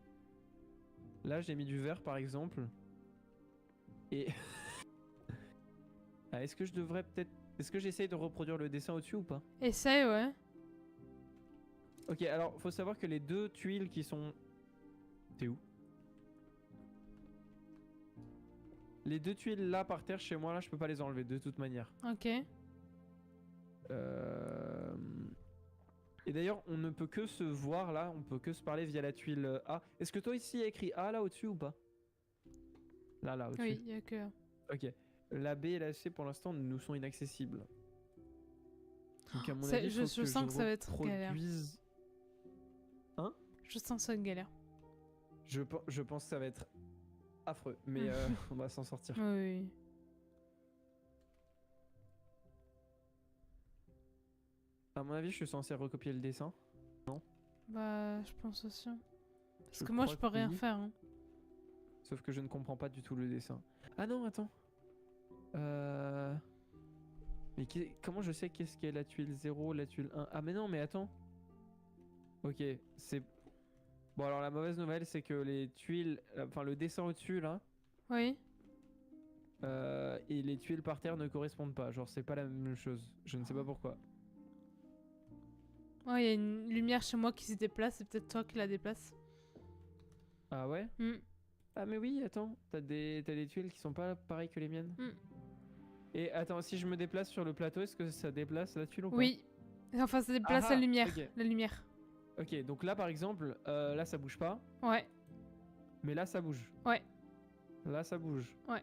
Là, j'ai mis du vert, par exemple. Et... Ah, est-ce que je devrais peut-être... Est-ce que j'essaye de reproduire le dessin au-dessus ou pas? Essaye, ouais. Ok, alors, faut savoir que les 2 tuiles qui sont... T'es où? Les 2 tuiles là par terre chez moi, là, je peux pas les enlever de toute manière. Ok. Et d'ailleurs, on ne peut que se voir là, on peut que se parler via la tuile A. Est-ce que toi ici, il y a écrit A là au-dessus ou pas? Là, au-dessus. Oui, il y a que. Ok. La B et la C pour l'instant nous sont inaccessibles. Donc à mon avis, il Je faut que sens que ça va être galère. reproduise- Je sens que ça va être galère. Je pense que ça va être affreux, mais on va s'en sortir. Oui, oui. À mon avis, je suis censé recopier le dessin. Bah, je pense aussi. Parce Je que moi, je crois peux rien oui. faire. Hein. Sauf que je ne comprends pas du tout le dessin. Ah non, attends. Mais comment je sais qu'est-ce qu'est la tuile 0, la tuile 1? Ah mais non, mais attends. Ok, c'est... Bon alors la mauvaise nouvelle, c'est que les tuiles... Enfin le dessin au-dessus là, Oui. et les tuiles par terre ne correspondent pas. Genre c'est pas la même chose. Je ne sais pas pourquoi. Ouais, il y a une lumière chez moi qui se déplace. C'est peut-être toi qui la déplace. Ah ouais? Hmm. Ah mais oui, attends. T'as des tuiles qui sont pas pareilles que les miennes. Mm. Et attends, si je me déplace sur le plateau, est-ce que ça déplace la tuile ou pas? Oui. Enfin, ça déplace Ah, la lumière. ok. La lumière. Ok, donc là par exemple, là ça bouge pas, Ouais. mais là ça bouge. Ouais. Là ça bouge. Ouais.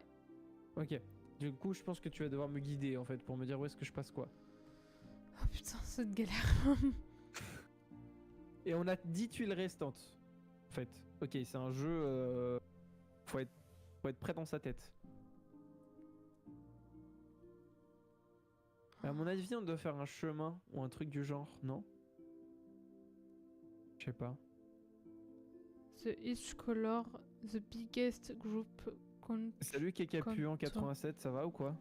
Ok. Du coup, je pense que tu vas devoir me guider en fait pour me dire où est-ce que je passe quoi. Oh putain, c'est de galère. Et on a 10 tuiles restantes. En fait. Ok, c'est un jeu. Faut être prêt dans sa tête. À mon avis, on doit faire un chemin ou un truc du genre, non? Je sais pas. The each color, the biggest group Salut Kekapuan 87, ça va ou quoi?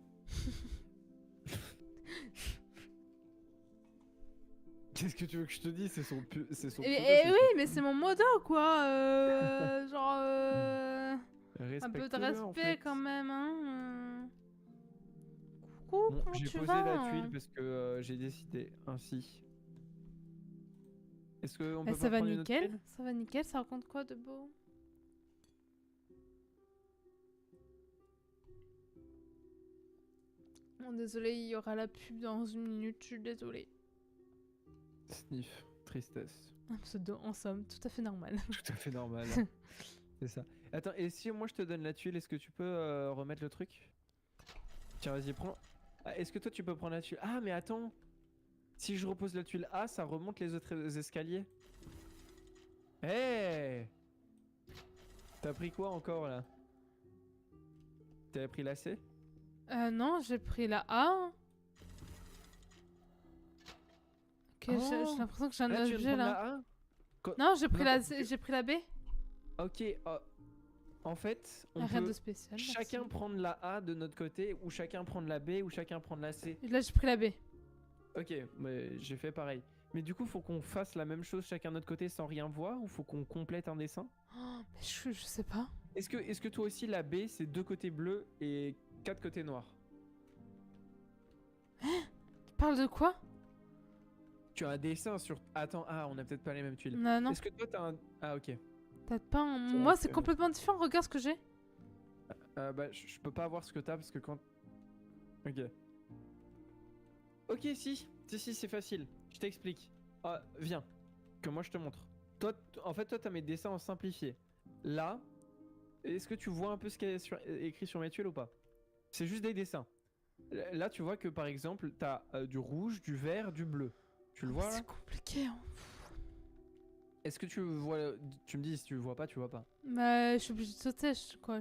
Qu'est-ce que tu veux que je te dise? C'est son pseudo, Eh c'est oui, son- mais c'est mon modo quoi. Genre un peu de Respecte-le, en respect fait. quand même, hein. Coucou, Bon, comment j'ai tu posé vas? la tuile parce que j'ai décidé ainsi. Est-ce qu'on peut Eh, pas ça va prendre une autre nickel, tuile? ça va nickel, ça raconte quoi de beau? Bon, désolé, il y aura la pub dans une minute, je suis désolée. Sniff, tristesse. Un pseudo, en somme, tout à fait normal. Tout à fait normal. C'est ça. Attends, et si moi je te donne la tuile, est-ce que tu peux remettre le truc? Tiens, vas-y, prends. Ah, est-ce que toi tu peux prendre la tuile? Ah, mais attends! Si je repose la tuile A, ça remonte les autres escaliers. Hey! T'as pris quoi encore là? T'avais pris la C? Non, j'ai pris la A. Ok, j'ai Oh, l'impression que j'ai un là, tu viens de objet prendre là. la A? Non, j'ai pris la N'importe C, j'ai pris la B. Ok, en fait, on Rien peut de spécial. chacun merci. prendre la A de notre côté, ou chacun prendre la B, ou chacun prendre la C. Là, j'ai pris la B. Ok, mais j'ai fait pareil. Mais du coup, faut qu'on fasse la même chose chacun de notre côté sans rien voir, ou faut qu'on complète un dessin? Oh, mais je sais pas. Est-ce que toi aussi la B c'est 2 côtés bleus et 4 côtés noirs? Tu parles de quoi? Tu as un dessin sur... Attends, ah on a peut-être pas les mêmes tuiles. Non, non. Est-ce que toi t'as un... Ah ok. T'as pas un... C'est Moi, vrai c'est que- complètement différent. Regarde ce que j'ai. Bah je peux pas voir ce que t'as parce que quand... Ok. Ok si c'est facile. Je t'explique. Ah, viens. Que moi je te montre. Toi, en fait toi t'as mes dessins en simplifié. Là, est-ce que tu vois un peu ce qui est écrit sur mes tuiles ou pas? C'est juste des dessins. Là tu vois que par exemple t'as du rouge, du vert, du bleu. Tu le vois là? C'est compliqué. Hein. Est-ce que tu vois... Tu me dis si tu le vois pas, tu vois pas. Bah, je suis obligée de sauter. Quoi,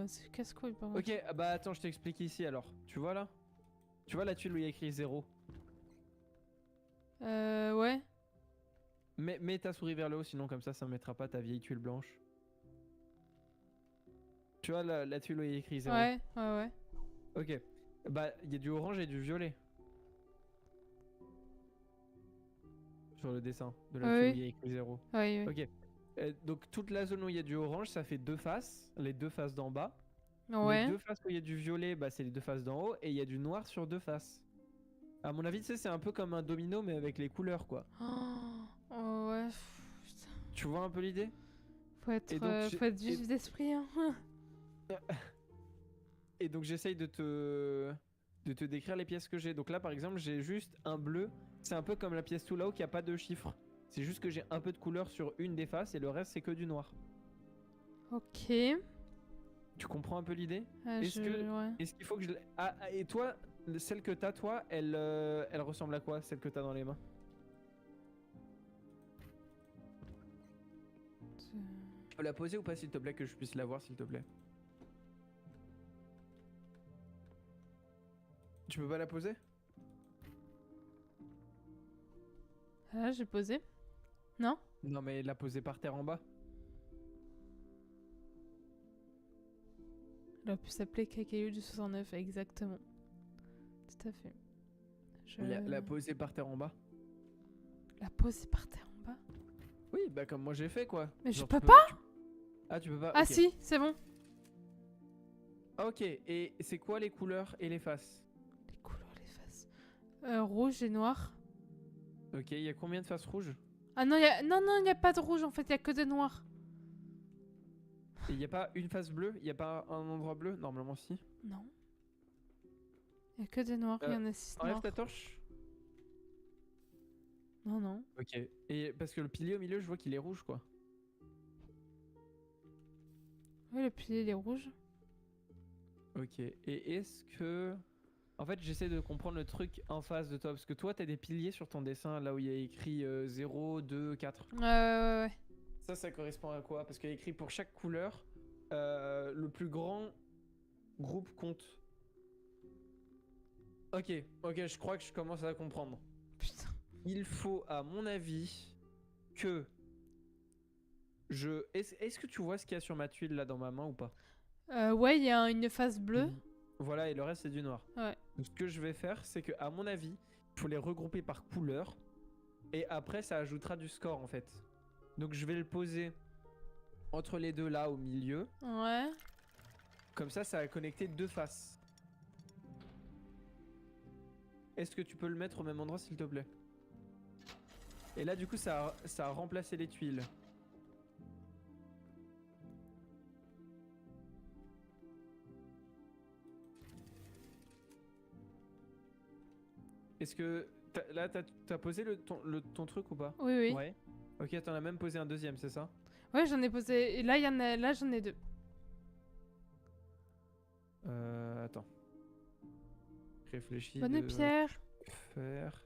c'est casse-couille par contre. Ok, bah attends, je t'explique ici alors. Tu vois là? Tu vois la tuile où il y a écrit 0? Ouais. Mets ta souris vers le haut, sinon comme ça mettra pas ta vieille tuile blanche. Tu vois la tuile où il y a écrit 0? Ouais, ouais. Ok. Bah, il y a du orange et du violet. Sur le dessin de la Oui. tuile où il y a écrit 0. Ouais, ouais. Ok. Donc toute la zone où il y a du orange, ça fait 2 faces. Les 2 faces d'en bas. Ouais. Les 2 faces où il y a du violet, bah c'est les 2 faces d'en haut. Et il y a du noir sur 2 faces. À mon avis, tu sais, c'est un peu comme un domino, mais avec les couleurs, quoi. Oh, ouais. Putain. Tu vois un peu l'idée? Faut être, Et donc, faut être vif d'esprit. Hein. Et donc j'essaye de te... de te décrire les pièces que j'ai. Donc là, par exemple, j'ai juste un bleu. C'est un peu comme la pièce tout là-haut qui a pas de chiffres. C'est juste que j'ai un peu de couleur sur une des faces et le reste, c'est que du noir. Ok. Tu comprends un peu l'idée? Est-ce Ouais. Est-ce qu'il faut que je... et toi, celle que t'as, toi, elle ressemble à quoi, celle que t'as dans les mains? Tu peux la poser ou pas, s'il te plaît, que je puisse la voir, s'il te plaît? Tu peux pas la poser? Ah, j'ai posé. Non? Non, mais la poser par terre en bas. Elle aurait pu s'appeler Cacaillou du 69, exactement. Tout à fait. La poser par terre en bas. La poser par terre en bas? Oui, bah comme moi j'ai fait, quoi. Mais Genre, je peux tu pas? Ah, tu peux pas? Ah Ok. si, c'est bon. Ah, ok, et c'est quoi les couleurs et les faces? Les couleurs, les faces. Rouge et noir. Ok, il y a combien de faces rouges? Ah non, il y a pas de rouge en fait, il y a que de noir. Et il y a pas une face bleue? Il y a pas un endroit bleu? Normalement, si. Non. Il y a que des noirs, il y en a 6 Enlève noirs. ta torche. Non, non. Ok. Et parce que le pilier au milieu, je vois qu'il est rouge, quoi. Oui, le pilier il est rouge. Ok. Et est-ce que... En fait, j'essaie de comprendre le truc en face de toi. Parce que toi, t'as des piliers sur ton dessin, là où il y a écrit 0, 2, 4. Ouais. Ça correspond à quoi? Parce qu'il y a écrit pour chaque couleur, le plus grand groupe compte. Ok, je crois que je commence à comprendre. Putain. Il faut, à mon avis, que je... Est-ce que tu vois ce qu'il y a sur ma tuile, là, dans ma main, ou pas? Ouais, il y a une face bleue. Voilà, et le reste, c'est du noir. Ouais. Donc, ce que je vais faire, c'est que, à mon avis, il faut les regrouper par couleur. Et après, ça ajoutera du score, en fait. Donc, je vais le poser entre les deux, là, au milieu. Ouais. Comme ça va connecter deux faces. Est-ce que tu peux le mettre au même endroit, s'il te plaît? Et là, du coup, ça a remplacé les tuiles. Est-ce que... Là, t'as posé ton truc ou pas? Oui. Ouais. Ok, t'en as même posé un deuxième, c'est ça? Ouais, j'en ai posé. Et là, là j'en ai 2. Attends. Réfléchis. Bonne pierre. Faire.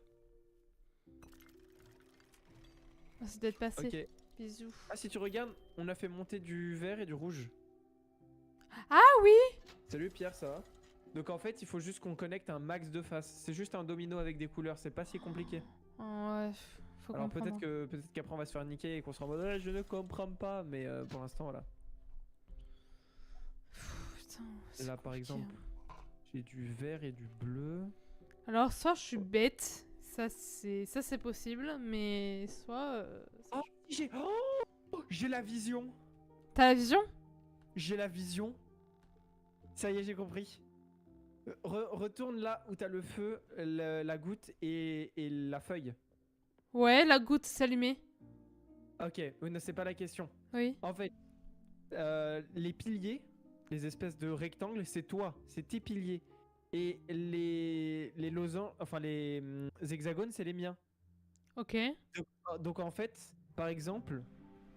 Oh, c'est d'être passé. Ok. Bisous. Ah, si tu regardes, on a fait monter du vert et du rouge. Ah oui! Salut Pierre, ça va? Donc en fait, il faut juste qu'on connecte un max de faces. C'est juste un domino avec des couleurs, c'est pas si compliqué. Oh, ouais, faut Alors comprendre. peut-être qu'après on va se faire niquer et qu'on sera en mode ouais, je ne comprends pas, mais pour l'instant voilà. Putain, c'est Là par compliqué, exemple, hein. j'ai du vert et du bleu. Alors, soit je suis bête, ça c'est possible, mais soit. Oh, j'ai la vision. T'as la vision? J'ai la vision. Ça y est, j'ai compris. Retourne là où t'as le feu, la goutte et la feuille. Ouais, la goutte s'allumer. Ok, oui, non, c'est pas la question. Oui. En fait, les piliers, les espèces de rectangles, c'est toi, c'est tes piliers. Et les losanges, enfin les hexagones, c'est les miens. Ok. Donc en fait, par exemple,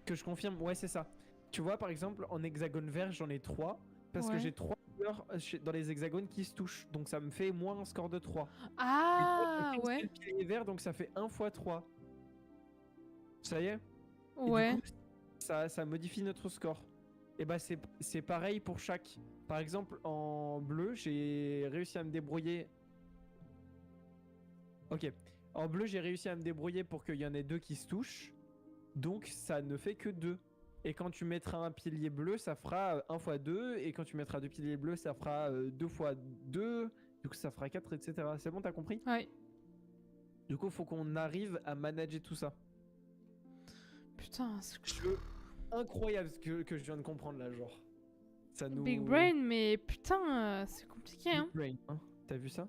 que je confirme, ouais, c'est ça. Tu vois, par exemple, en hexagone vert, j'en ai 3. Parce que Ouais. j'ai 3 couleurs dans les hexagones qui se touchent. Donc ça me fait moins un score de 3. Ah, Et toi, t'as ouais. qu'un seul pilier vert, donc ça fait 1 x 3. Ça y est? Ouais. Et du coup, ça modifie notre score. Et bah c'est pareil pour chaque. Par exemple, en bleu, j'ai réussi à me débrouiller. Ok. En bleu, j'ai réussi à me débrouiller pour qu'il y en ait 2 qui se touchent. Donc ça ne fait que 2. Et quand tu mettras un pilier bleu, ça fera 1 x 2. Et quand tu mettras 2 piliers bleus, ça fera 2 x 2. Du coup, ça fera 4, etc. C'est bon, t'as compris? Ouais. Du coup, faut qu'on arrive à manager tout ça. Putain, c'est Incroyable ce que je viens de comprendre là, genre. Ça nous... Big brain, mais putain, c'est compliqué, hein. Big brain, hein. T'as vu ça?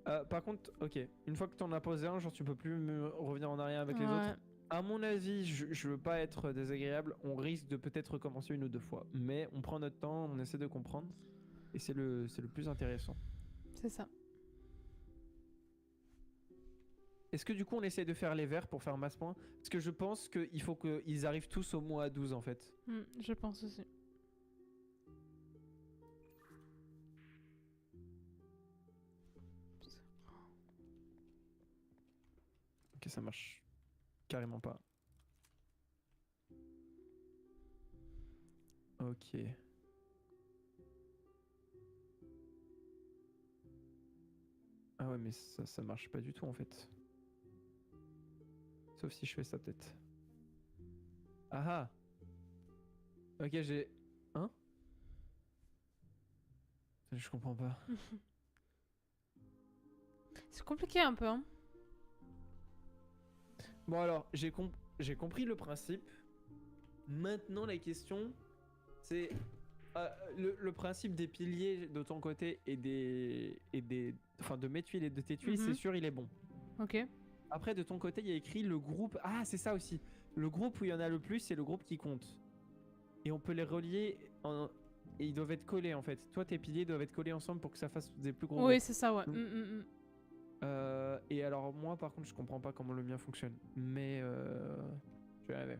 Par contre, ok, une fois que t'en as posé un, genre tu peux plus me revenir en arrière avec les autres. À mon avis, je veux pas être désagréable, on risque de peut-être recommencer 1 ou 2 fois. Mais on prend notre temps, on essaie de comprendre. Et c'est le plus intéressant. C'est ça. Est-ce que du coup on essaie de faire les verts pour faire masse point? Parce que je pense qu'il faut qu'ils arrivent tous au moins à 12 en fait. Je pense aussi. Ok, ça marche carrément pas. Ok. Ah ouais, mais ça marche pas du tout en fait. Sauf si je fais ça peut-être. Ah ah. Ok, j'ai... Hein? Je comprends pas. C'est compliqué un peu, hein. Bon alors, j'ai compris le principe. Maintenant la question, c'est... le principe des piliers de ton côté et des enfin de mes tuiles et de tes tuiles, c'est sûr il est bon. Ok. Après de ton côté il y a écrit le groupe. Ah c'est ça aussi. Le groupe où il y en a le plus c'est le groupe qui compte. Et on peut les relier et ils doivent être collés en fait. Toi tes piliers doivent être collés ensemble pour que ça fasse des plus gros Oui, groupes. c'est ça, ouais. Et alors moi par contre je comprends pas comment le mien fonctionne. Mais je vais arriver.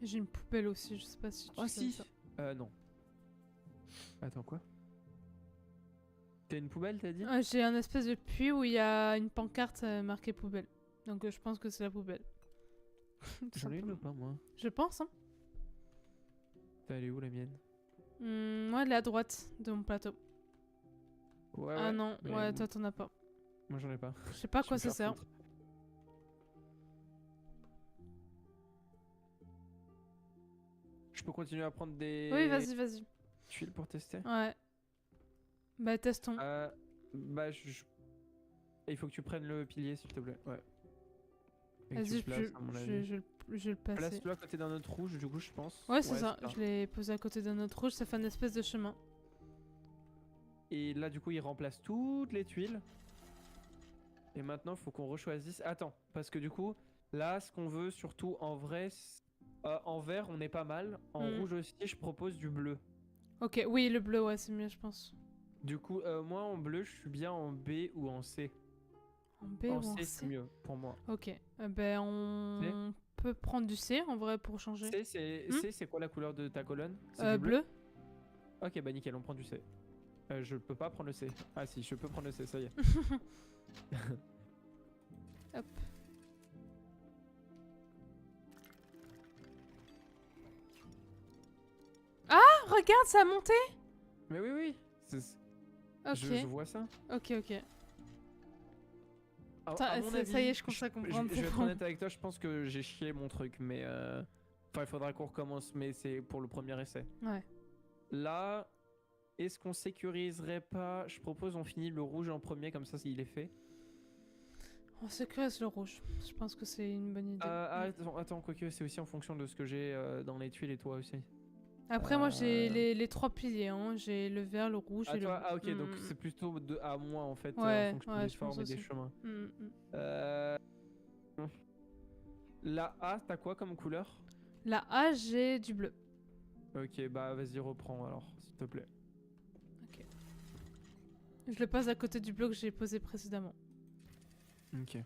J'ai une poubelle aussi, je sais pas si tu Oh sais si. ça. Non. Attends quoi? T'as une poubelle t'as dit? J'ai un espèce de puits où il y a une pancarte marquée poubelle. Donc je pense que c'est la poubelle. Tout J'en ai une simplement. ou pas moi? Je pense, hein. Elle est où la mienne? Moi, elle est à droite de mon plateau. Ouais, Ah ouais, non, mais ouais, toi t'en as pas. moi j'en ai pas. Je sais pas à Je quoi vais me ça faire sert. foutre. Je peux continuer à prendre des Oui, vas-y. tuiles pour tester? Ouais. Bah, testons. Bah, il faut que tu prennes le pilier s'il te plaît. Ouais. Et que tu Vas-y, le places, à mon avis. je vais le passer. Place-le à côté d'un autre rouge, du coup, je pense. Ouais, c'est ça. Je l'ai posé à côté d'un autre rouge, ça fait une espèce de chemin. Et là, du coup, il remplace toutes les tuiles. Et maintenant, il faut qu'on rechoisisse. Attends, parce que du coup, là, ce qu'on veut, surtout en vrai, en vert, on est pas mal. En rouge aussi, je propose du bleu. Ok, oui, le bleu, ouais, c'est mieux, je pense. Du coup, moi, en bleu, je suis bien en B ou en C. En B En ou en C, C? c'est mieux pour moi. Ok, ben on peut prendre du C en vrai pour changer. C, c'est quoi la couleur de ta colonne? C'est du Bleu. Ok, bah nickel, on prend du C. Je peux pas prendre le C. Ah si, je peux prendre le C, ça y est. Hop. Ah, regarde, ça a monté. Mais oui. Ok. Je vois ça. Ok. À mon avis, Ça y est, je commence à comprendre. Je vais être honnête avec toi, je pense que j'ai chié mon truc, mais enfin, il faudra qu'on recommence, mais c'est pour le premier essai. Ouais. Là, est-ce qu'on sécuriserait pas? Je propose on finit le rouge en premier, comme ça, il est fait. On sécurise le rouge. Je pense que c'est une bonne idée. Attends, quoique c'est aussi en fonction de ce que j'ai dans les tuiles et toi aussi. Après, moi, j'ai les trois piliers. Hein. J'ai le vert, le rouge et le bleu. Ah ok, donc c'est plutôt à moi en fait, Ouais, en fonction ouais, des je pense formes et des aussi. chemins. La A, t'as quoi comme couleur? La A, j'ai du bleu. Ok, bah vas-y, reprends alors, s'il te plaît. Ok. Je le pose à côté du bleu que j'ai posé précédemment. Ok.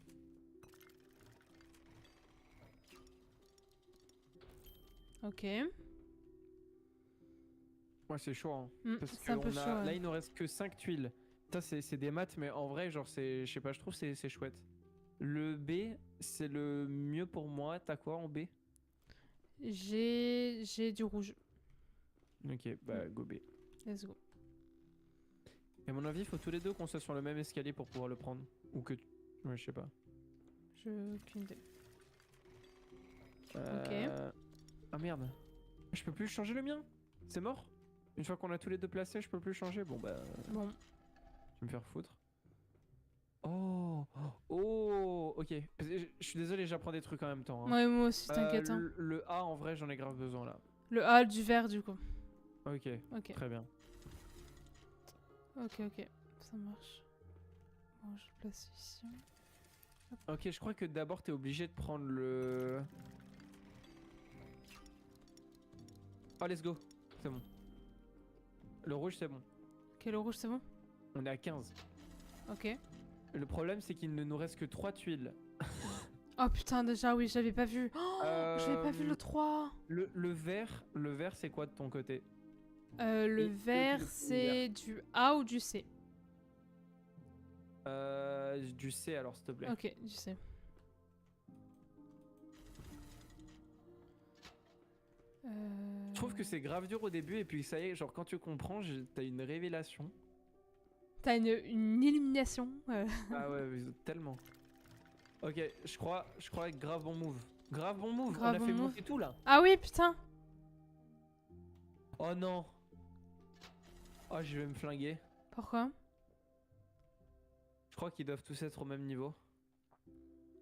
Ok. Ouais, c'est chaud, hein. Parce c'est un peu chaud. Là, il nous reste que 5 tuiles. Ça, c'est des maths, mais en vrai, genre, je sais pas, je trouve c'est chouette. Le B, c'est le mieux pour moi. T'as quoi en B? J'ai du rouge. Ok, bah go B. Let's go. Et à mon avis, il faut tous les deux qu'on soit sur le même escalier pour pouvoir le prendre. Ou que... Ouais, je sais pas. Aucune idée. Ah merde. Je peux plus changer le mien? C'est mort? Une fois qu'on a tous les deux placés, je peux plus changer? Bon bah... Bon. Je vais me faire foutre. Oh, ok. Je suis désolé, j'apprends des trucs en même temps. Hein. Ouais, moi aussi, t'inquiète. Hein. Le A, en vrai, j'en ai grave besoin là. Le A du vert, du coup. Ok, très bien. Ok, ça marche. Bon, je le place ici. Ok, je crois que d'abord t'es obligé de prendre le... Oh, let's go. C'est bon. Le rouge, c'est bon. Ok, le rouge, c'est bon? On est à 15. Ok. Le problème, c'est qu'il ne nous reste que 3 tuiles. Oh putain, déjà, oui, j'avais pas vu. Oh, j'avais pas vu le 3. Le vert, c'est quoi de ton côté? Le Et vert, le c'est du A ou du C? Du C alors, s'il te plaît. Ok, du C. Je trouve que c'est grave dur au début, et puis ça y est, genre quand tu comprends, t'as une révélation. T'as une illumination. Ah ouais, mais tellement. Ok, je crois avec grave bon move. Grave bon move, Grave on a bon fait move. monter tout là. Ah oui, putain. Oh non. Oh, je vais me flinguer. Pourquoi? Je crois qu'ils doivent tous être au même niveau.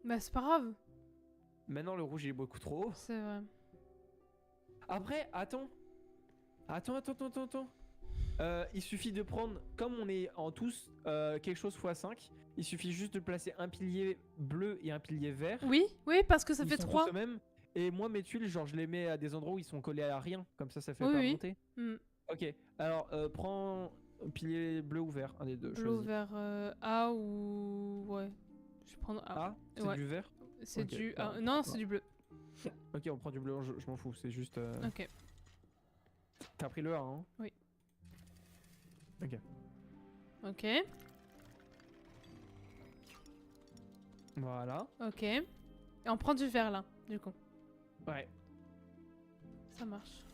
Bah c'est pas grave. Maintenant, le rouge il est beaucoup trop haut. C'est vrai. Après, attends. Attends. Il suffit de prendre, comme on est en tous quelque chose x5, il suffit juste de placer un pilier bleu et un pilier vert. Oui, parce que ça Ils fait sont 3. tous au même. Et moi, mes tuiles, genre, je les mets à des endroits où ils sont collés à rien. Comme ça fait Oui, pas oui. monter. Ok, alors prends pilier bleu ou vert, un des deux. Bleu choisis. vers A ou... Ouais. Je vais prendre A. Ah, c'est Ouais. du vert. C'est Ok, du... bah, non, bah. c'est du bleu. Ok, on prend du bleu, je m'en fous, c'est juste... Ok. T'as pris le A, hein? Oui. Ok. Ok. Voilà. Ok. Et on prend du vert là, du coup. Ouais. Ça marche.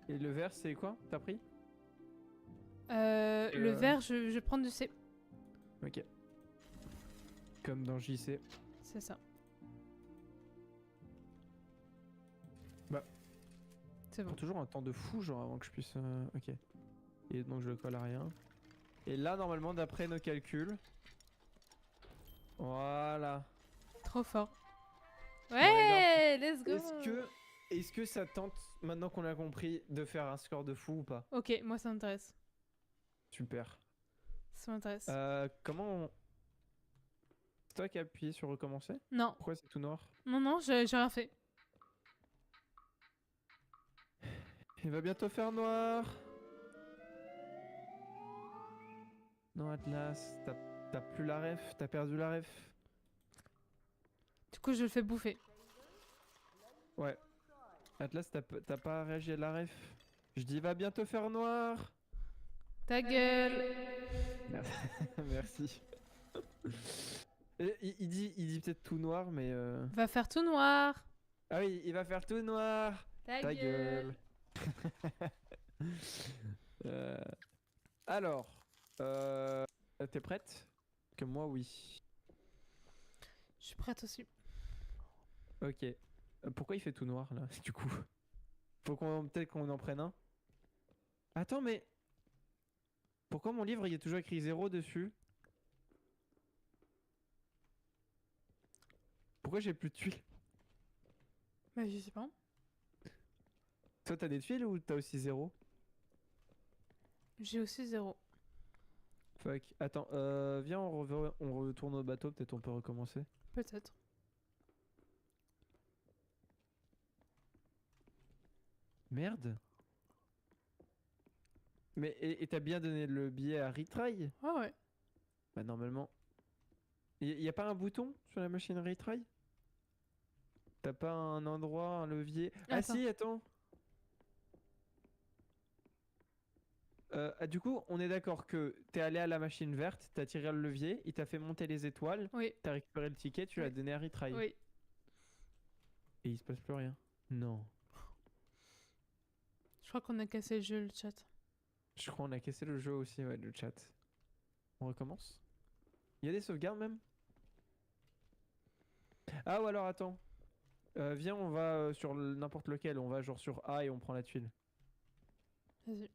Et le vert, c'est quoi? T'as pris? Le vert, je vais prendre du C. Ok. Comme dans JC. C'est ça. Bah. C'est bon. Pour toujours un temps de fou, genre, avant que je puisse... Ok. Et donc, je le colle à rien. Et là, normalement, d'après nos calculs... Voilà. Trop fort. Bon, Ouais, let's go. Est-ce que ça tente, maintenant qu'on a compris, de faire un score de fou ou pas? Ok, moi ça m'intéresse. Super. Ça m'intéresse. Comment on... C'est toi qui as appuyé sur recommencer? Non. Pourquoi c'est tout noir? Non, j'ai rien fait. Il va bientôt faire noir. Non, Atlas, t'as plus la ref, t'as perdu la ref. Du coup, je le fais bouffer. Ouais. Atlas, t'as pas réagi à la ref. Je dis, il va bientôt faire noir. Ta gueule. Merci. Il dit peut-être tout noir, mais... Va faire tout noir. Ah oui, il va faire tout noir. Ta gueule. Alors, t'es prête? Que moi, oui. Je suis prête aussi. Ok. Pourquoi il fait tout noir là, du coup? Faut peut-être qu'on en prenne un. Attends, mais pourquoi mon livre il y a toujours écrit 0 dessus? Pourquoi j'ai plus de tuiles? Bah, je sais pas. Toi, t'as des tuiles ou t'as aussi 0? J'ai aussi 0. Fuck. Attends, viens, on retourne au bateau, peut-être on peut recommencer. Peut-être. Merde. Mais et t'as bien donné le billet à retry? Ah ouais. Bah normalement. Y a pas un bouton sur la machine retry? T'as pas un endroit, un levier? Ah Attends. si, attends. Du coup, on est d'accord que t'es allé à la machine verte, t'as tiré le levier, il t'a fait monter les étoiles, Oui. t'as récupéré le ticket, tu l'as donné à retry. Oui. Et il se passe plus rien. Non. Je crois qu'on a cassé le jeu, le chat. Je crois qu'on a cassé le jeu aussi, ouais, le chat. On recommence? Il y a des sauvegardes même? Ah ou alors attends. Viens, on va sur n'importe lequel, on va genre sur A et on prend la tuile. Vas-y.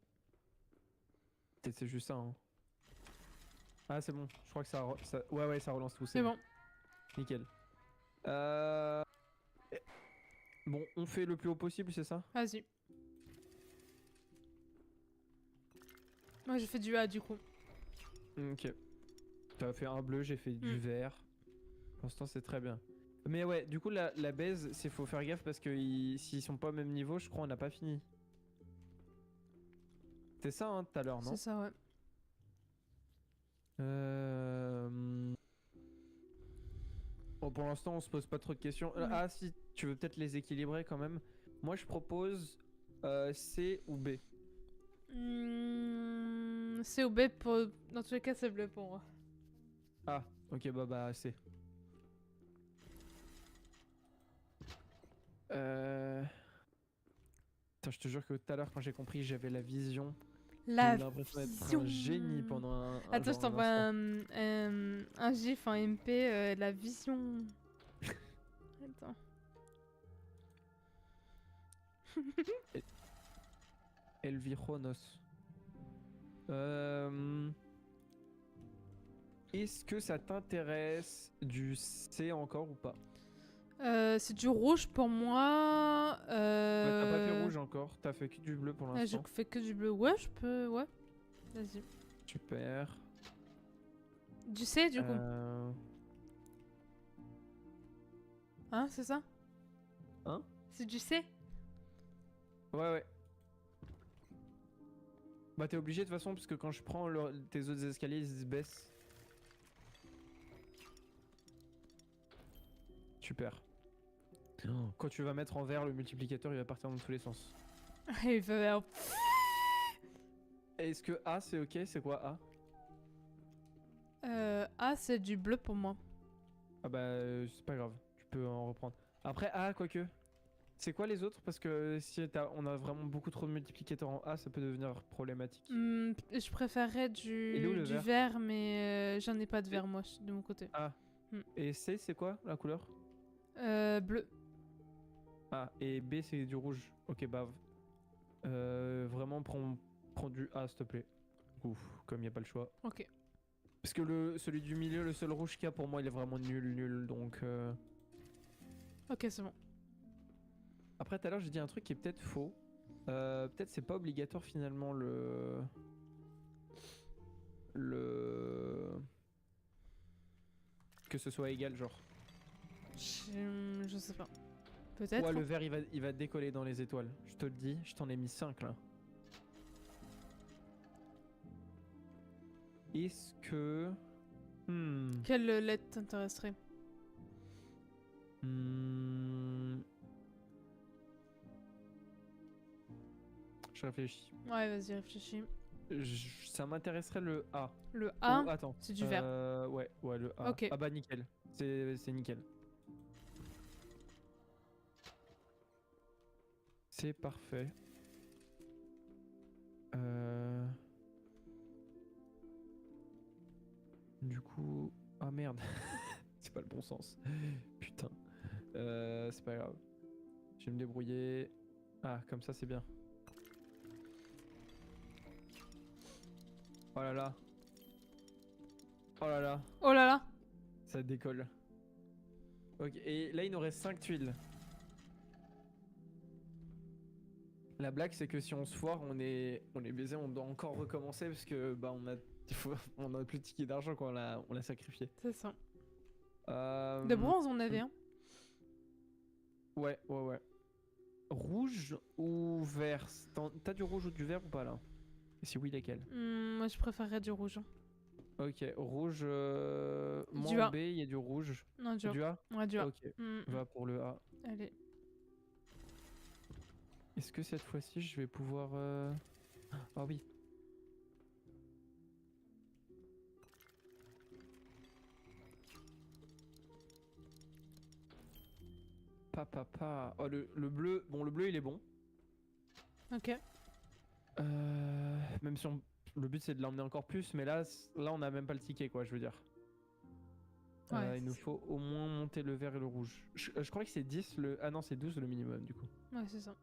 Peut-être c'est juste ça, hein. Ah c'est bon, je crois que ça... Ouais, ça relance tout, C'est bon. Nickel. Bon, on fait le plus haut possible, c'est ça? Vas-y. Moi, j'ai fait du A, du coup. Ok. T'as fait un bleu, j'ai fait du vert. Pour l'instant, c'est très bien. Mais ouais, du coup, la baise, c'est faut faire gaffe parce que s'ils sont pas au même niveau, je crois on n'a pas fini. C'est ça, hein, tout à l'heure, non? C'est ça, ouais. Bon, pour l'instant, on se pose pas trop de questions. Ouais. Ah, si, tu veux peut-être les équilibrer quand même. Moi, je propose C ou B. C ou B pour... Dans tous les cas, c'est bleu pour moi. Ah, ok, bah C. Putain, je te jure que tout à l'heure, quand j'ai compris, j'avais la vision. J'ai La eu l'impression d'être vision. un génie pendant un Attends, genre je t'envoie instant. un gif en MP, la vision. Attends. Elvironos. Est-ce que ça t'intéresse du C encore ou pas? C'est du rouge pour moi. Bah, t'as pas fait rouge encore, t'as fait que du bleu pour Ah, je l'instant. fais que du bleu. Ouais, je peux. Ouais. Vas-y. Super. Du C, du coup. Hein, c'est ça? Hein? C'est du C? Ouais. Bah t'es obligé de toute façon parce que quand je prends tes autres escaliers ils se baissent. Super. Quand tu vas mettre en vert le multiplicateur il va partir dans tous les sens. Il va faire... Est-ce que A c'est ok? C'est quoi A? A, c'est du bleu pour moi. Ah bah c'est pas grave, tu peux en reprendre. Après A quoique. C'est quoi les autres? Parce que si on a vraiment beaucoup trop de multiplicateurs en A ça peut devenir problématique. Je préférerais Il est où, le du vert? vert, mais j'en ai pas de vert, moi, de mon côté. A. Et C c'est quoi la couleur? Bleu. Ah, et B c'est du rouge. Ok, bah. Vraiment, prends du A s'il te plaît. Ouf, comme il n'y a pas le choix. Ok. Parce que celui du milieu, le seul rouge qu'il y a pour moi, il est vraiment nul. Donc. Ok, c'est bon. Après, tout à l'heure, j'ai dit un truc qui est peut-être faux. Peut-être c'est pas obligatoire finalement que ce soit égal, genre. Je sais pas. Peut-être. Ouais, le Hein. vert il va décoller dans les étoiles. Je te le dis, je t'en ai mis 5 là. Est-ce que. Quelle lettre t'intéresserait? Je réfléchis. Ouais, vas-y, réfléchis. Ça m'intéresserait le A. Le A, Attends. c'est du vert. Ouais, le A. Ok. Ah bah nickel. C'est nickel. C'est parfait. Du coup... Ah merde. C'est pas le bon sens. Putain. C'est pas grave. Je vais me débrouiller. Ah, comme ça c'est bien. Oh là là. Oh là là. Oh là là. Ça décolle. Ok, et là il nous reste 5 tuiles. La blague c'est que si on se foire, on est baisé, on doit encore recommencer parce que bah on a plus de tickets d'argent quand on l'a sacrifié. C'est ça. De bronze, on avait un. Ouais. Rouge ou vert? T'as du rouge ou du vert ou pas là? Et si oui, lesquels? Moi, je préférerais du rouge. Ok, rouge. Moi Du en A. B, il y a du rouge. Non, du A. Du A? Ouais, du A. Ok, va pour le A. Allez. Est-ce que cette fois-ci je vais pouvoir... Ah oui. Papa. Oh le bleu. Bon le bleu il est bon. Ok. Même si le but c'est de l'emmener encore plus, mais là on a même pas le ticket quoi, je veux dire. Ouais, il nous faut au moins monter le vert et le rouge. Je crois que c'est 10 le... Ah non c'est 12 le minimum du coup. Ouais, c'est ça.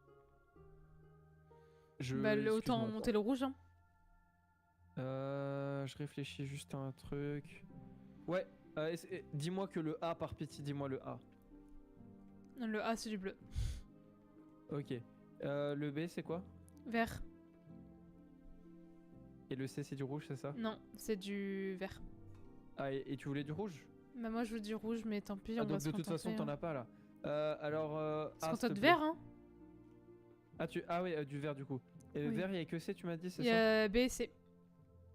Bah, autant excuse-moi, monter le rouge, hein. Je réfléchis juste à un truc. Ouais, dis-moi que le A par pitié, dis-moi le A. Le A, c'est du bleu. Ok. Le B c'est quoi? Vert. Et le C c'est du rouge, c'est ça? Non, c'est du vert. Ah et tu voulais du rouge? Bah moi, je veux du rouge, mais tant pis, Ah on va donc se de toute façon contenter, t'en hein. as pas là. Alors... On se A, s'il contente te de plaît. vert, hein. Ah oui, du vert du coup. Et le Oui. vert il y a que C tu m'as dit, c'est Il y ça? a B et C.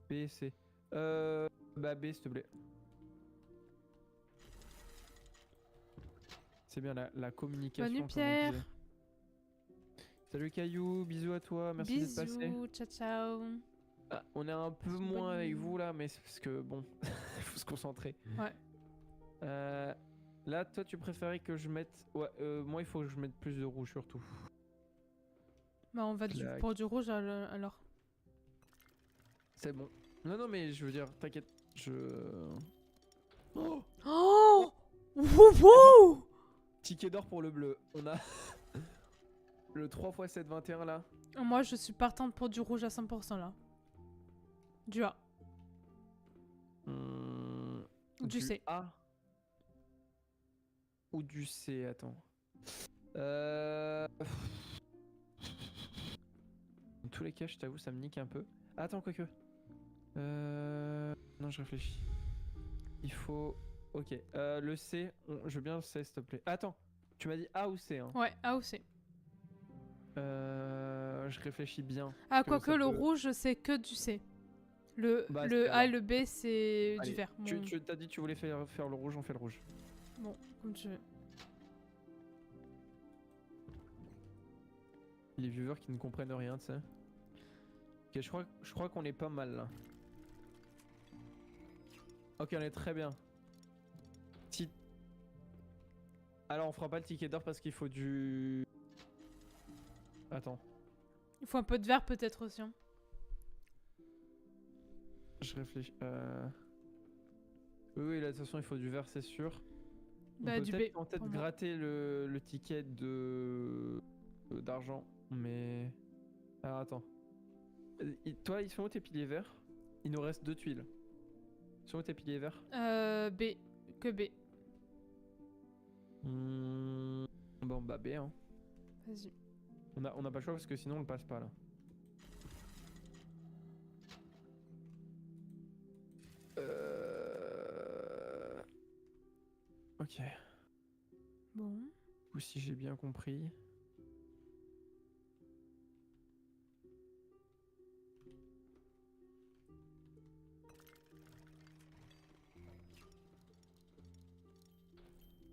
B et C. Bah B s'il te plaît. C'est bien la communication. Bonne nuit, comme on Pierre. disait. Salut Caillou, bisous à toi, merci d'être passé. Bisous, ciao ciao. Ah, on est un peu Bonne moins avec nuit. vous là, mais c'est parce que bon, faut se concentrer. Ouais. Là, toi, tu préférais que je mette. Ouais, moi, il faut que je mette plus de rouge surtout. Bah on va Clac. pour du rouge alors. C'est bon. Non, non, mais je veux dire, t'inquiète, je. Oh, Oh Wouhou ticket d'or pour le bleu. On a le 3x7 21 là. Moi je suis partante pour du rouge à 100% là. Du A. Ou du C. A. Ou du C, attends. Dans tous les cas, je t'avoue, ça me nique un peu. Attends, quoique. Non, je réfléchis. Il faut. Ok. Le C, je veux bien le C, s'il te plaît. Attends, tu m'as dit A ou C, hein. Ouais, A ou C. Je réfléchis bien. Ah, que quoique ça le peut- rouge c'est que du C. Le Bah, A alors. et le B c'est du Allez, vert. Tu Bon, t'as dit que tu voulais faire le rouge, on fait le rouge. bon, comme tu veux. Les viewers qui ne comprennent rien, tu sais. Ok, je crois qu'on est pas mal là. Ok, on est très bien. Si... Alors, on fera pas le ticket d'or parce qu'il faut du. Attends, Il faut un peu de vert peut-être aussi. Hein. je réfléchis. Oui, oui, là, de toute façon, il faut du vert, c'est sûr. Bah, On peut du peut-être B, pour moi. gratter le ticket d'argent, mais. Alors, attends. Toi, ils sont où tes piliers verts? Il nous reste 2 tuiles. Ils sont où tes piliers verts? B. Que B. Bon, bah B, hein. Vas-y. On a pas le choix parce que sinon on le passe pas là. Ok. Bon. Ou si j'ai bien compris.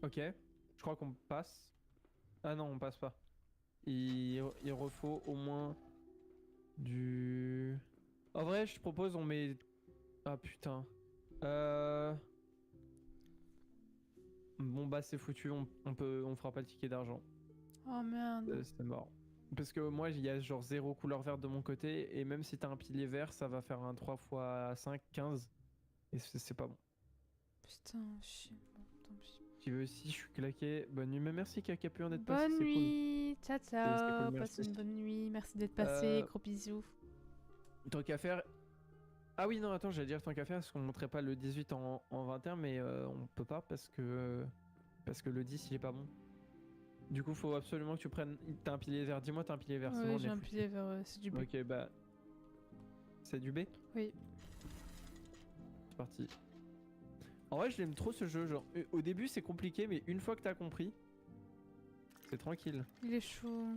Ok. Je crois qu'on passe. Ah non, on passe pas. Il refaut au moins du. En vrai, je propose on met. Ah putain. Bon bah c'est foutu, on fera pas le ticket d'argent. Oh merde. C'est mort. Parce que moi il y a genre 0 couleur verte de mon côté et même si t'as un pilier vert ça va faire un 3 x 5, 15 et c'est pas bon. Putain, chier. Bon, tant pis. Tu veux aussi, je suis claqué. Bonne nuit, mais merci Kaka pu en être passé, Bonne c'est cool. nuit. Ciao C'est ciao. cool, Passe merci. une bonne nuit. Merci d'être passé. Euh, Gros bisous. Tant qu'à faire. Ah oui, non, attends, j'allais dire tant qu'à faire parce qu'on montrait pas le 18 en 21, mais on peut pas parce que le 10 il est pas bon. Du coup, faut absolument que tu prennes. T'as un pilier vert, dis-moi, t'as un pilier vert, sinon Ouais, on j'ai est un foutu. pilier vers c'est du B. Ok, bah. C'est du B? Oui. C'est parti. En vrai, je l'aime trop ce jeu. Genre, au début, c'est compliqué, mais une fois que t'as compris, c'est tranquille. Il est chaud.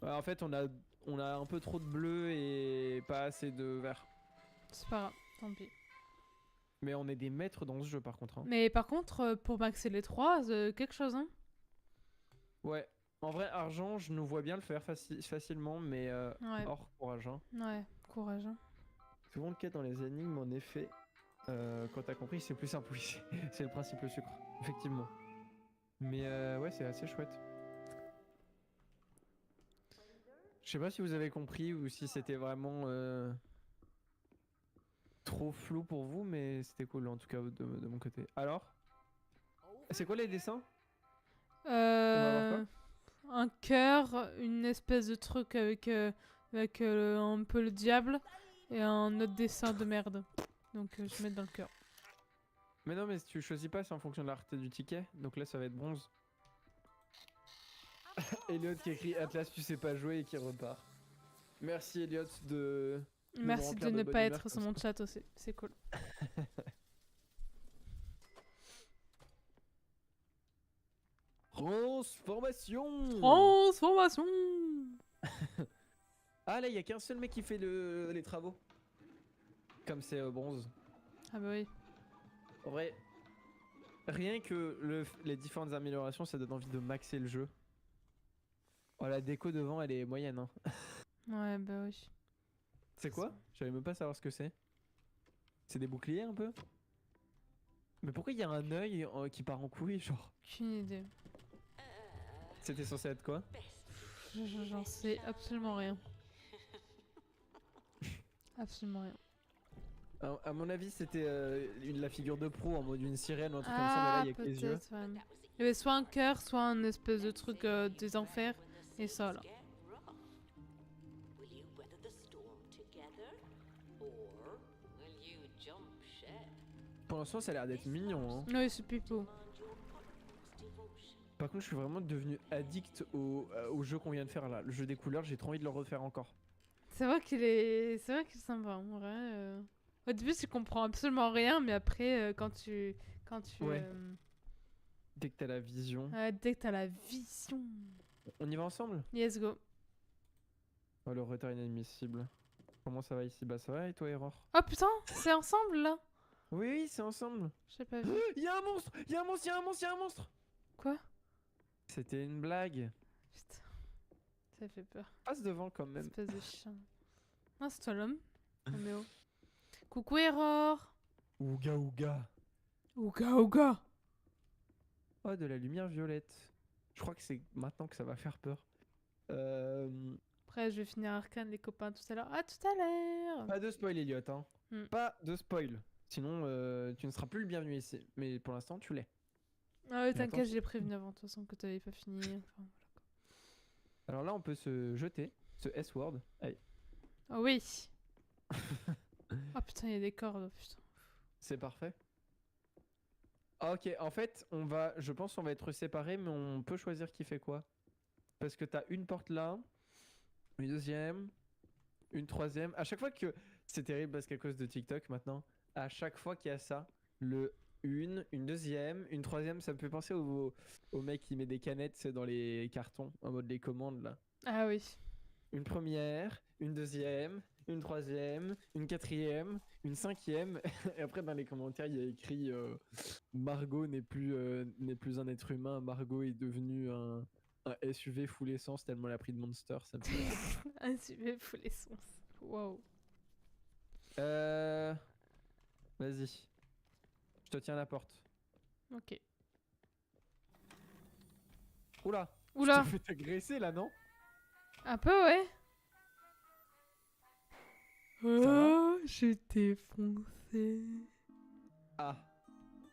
Ouais, en fait, on a un peu trop de bleu et pas assez de vert. C'est pas grave. Tant pis. Mais on est des maîtres dans ce jeu, par contre. Hein. Mais par contre, pour maxer les 3, quelque chose, hein. Ouais. En vrai, argent, je nous vois bien le faire facilement, mais Ouais. hors courage. Hein. Ouais, courage. Hein. Souvent le cas dans les énigmes, en effet. Quand t'as compris, c'est plus simple. Oui, c'est le principe le sucre, effectivement. Mais ouais, c'est assez chouette. Je sais pas si vous avez compris ou si c'était vraiment trop flou pour vous, mais c'était cool en tout cas de mon côté. Alors, c'est quoi les dessins? va voir Un cœur, une espèce de truc avec un peu le diable et un autre dessin de merde. Donc je vais mettre dans le cœur. Mais non, mais si tu choisis pas, c'est en fonction de la rareté du ticket. Donc là, ça va être bronze. Elliot qui écrit Atlas, tu sais pas jouer et qui repart. Merci Elliot de. nous Merci remplir de ne bonne pas humeur être sur comme mon chat aussi, c'est cool. Transformation. Transformation. Ah Ah là, il y a qu'un seul mec qui fait les travaux. Comme c'est bronze. Ah bah oui. En vrai, rien que les différentes améliorations, ça donne envie de maxer le jeu. Oh, la déco devant, elle est moyenne. Hein. Ouais, bah oui. C'est quoi? J'avais même pas savoir ce que c'est. C'est des boucliers un peu? Mais pourquoi il y a un œil qui part en couille, genre? Aucune idée. C'était censé être quoi? J'en sais absolument rien. Absolument rien. À mon avis, c'était la figure de proue en mode une sirène ou un truc comme ça, mais là, il y a que les yeux. peut-être, ouais. Il y avait soit un cœur, soit un espèce de truc des enfers. Et ça, là. Pour l'instant, ça a l'air d'être mignon. Hein. Oui, c'est pipo. Par contre, je suis vraiment devenu addict au jeu qu'on vient de faire là. Le jeu des couleurs, j'ai trop envie de le refaire encore. C'est vrai qu'il est sympa, en vrai. Au début, tu comprends absolument rien, mais après, quand tu... Ouais. Dès que t'as la vision. dès que t'as la vision. On y va ensemble? Let's go. Oh, le retard inadmissible. Comment ça va ici? Bah ça va et toi, Error? Oh putain, c'est ensemble, là. Oui, oui, c'est ensemble. J'ai pas vu. Il y a un monstre! Il y a un monstre! Il y a un monstre! Il y a un monstre! Quoi? C'était une blague. Putain. Ça fait peur. Passe devant quand même. Espèce de chien. Ah, c'est toi l'homme. Roméo. Coucou, Error. Ouga ouga. Ouga, ouga. Oh, de la lumière violette. Je crois que c'est maintenant que ça va faire peur. Après, je vais finir Arcane, les copains, tout à l'heure. À tout à l'heure. Pas de spoil, Elliot. Hein. Pas de spoil. Sinon, tu ne seras plus le bienvenu ici. Mais pour l'instant, tu l'es. Ah ouais, t'inquiète, attention. j'ai prévenu avant, de toute façon, que t'avais pas fini. Enfin, voilà. Alors là, on peut se jeter. Ce S-word. Allez. Oh oui. Oh putain, il y a des cordes, oh, putain. C'est parfait. Ah, ok, en fait, je pense qu'on va être séparés, mais on peut choisir qui fait quoi. Parce que t'as une porte là, une deuxième, une troisième. À chaque fois que... C'est terrible parce qu'à cause de TikTok maintenant, à chaque fois qu'il y a ça, une deuxième, une troisième, ça me fait penser au mec qui met des canettes c'est dans les cartons, en mode les commandes là. Ah oui. Une première, une deuxième, une troisième, une quatrième, une cinquième. Et après dans les commentaires il y a écrit Margot n'est plus un être humain, Margot est devenue un SUV full essence tellement elle a pris de Monster. Ça me fait... Un SUV full essence. Waouh. Vas-y. Je te tiens à la porte. Ok. Oula. Oula. Tu t'es fait agresser là, non? Un peu, ouais. Oh, je t'ai foncé. Ah.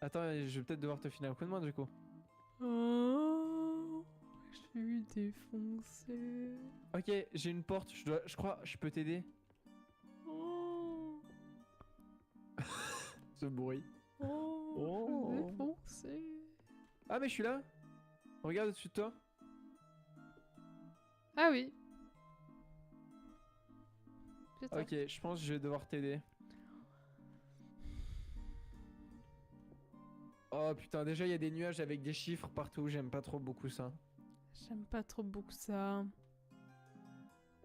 Attends, je vais peut-être devoir te filer un coup de main du coup. Oh, je suis défoncé. Ok, j'ai une porte, je crois, je peux t'aider. Oh, Ce bruit. oh, je suis défoncé. Ah mais je suis là. Regarde au-dessus de toi. Ah oui. Putain. Ok, je pense que je vais devoir t'aider. Oh putain, déjà il y a des nuages avec des chiffres partout, j'aime pas trop beaucoup ça. J'aime pas trop beaucoup ça.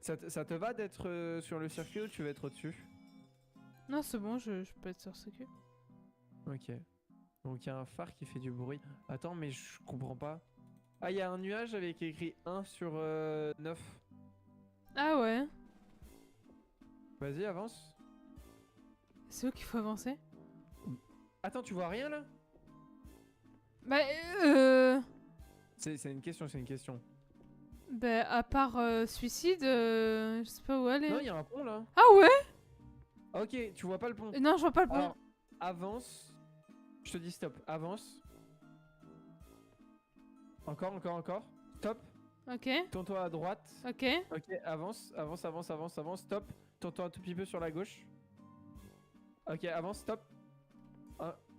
Ça te va d'être sur le circuit ou tu veux être au-dessus? Non, c'est bon, je peux être sur ce cul. Ok. Donc il y a un phare qui fait du bruit. Attends, mais je comprends pas. Ah, il y a un nuage avec écrit 1 sur 9. Ah ouais. Vas-y, avance. C'est où qu'il faut avancer? Attends, tu vois rien là? Bah, C'est une question, c'est une question. bah, à part suicide, je sais pas où aller. Non, il y a un pont là. Ah ouais? Ok, tu vois pas le pont. Non, je vois pas le pont. Alors, avance. Je te dis stop. Avance. Encore. Stop. Ok, Tourne-toi à droite. ok. Ok, avance. Stop. Tourne-toi un tout petit peu sur la gauche. Ok, avance, stop.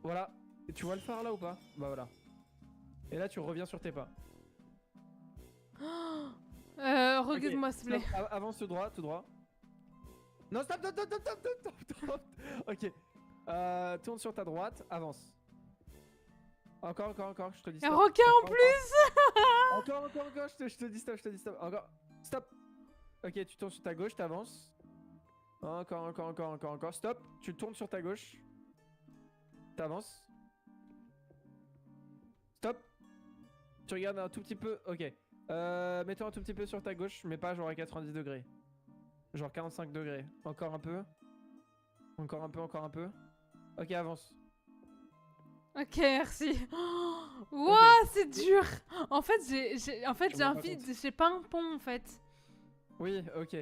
Voilà. Et tu vois le phare là ou pas? Bah voilà. Et là, tu reviens sur tes pas. Regarde-moi, Ok, s'il te plaît. stop. Avance tout droit. Non, stop. Ok. Tourne sur ta droite, avance. Encore, je te dis Un stop. requin en Encore, plus. Encore, je te dis stop, Encore, stop. Ok, tu tournes sur ta gauche, t'avances. Encore. Stop. Tu tournes sur ta gauche. T'avances. Stop. Tu regardes un tout petit peu. Ok. Mets-toi un tout petit peu sur ta gauche, mais pas genre à 90 degrés. Genre 45 degrés. Encore un peu. Encore un peu. Ok, avance. Ok, merci. Wouah, c'est dur. En fait, j'ai Je me j'ai rends un pas vide, compte. j'ai pas un pont en fait. Oui, ok.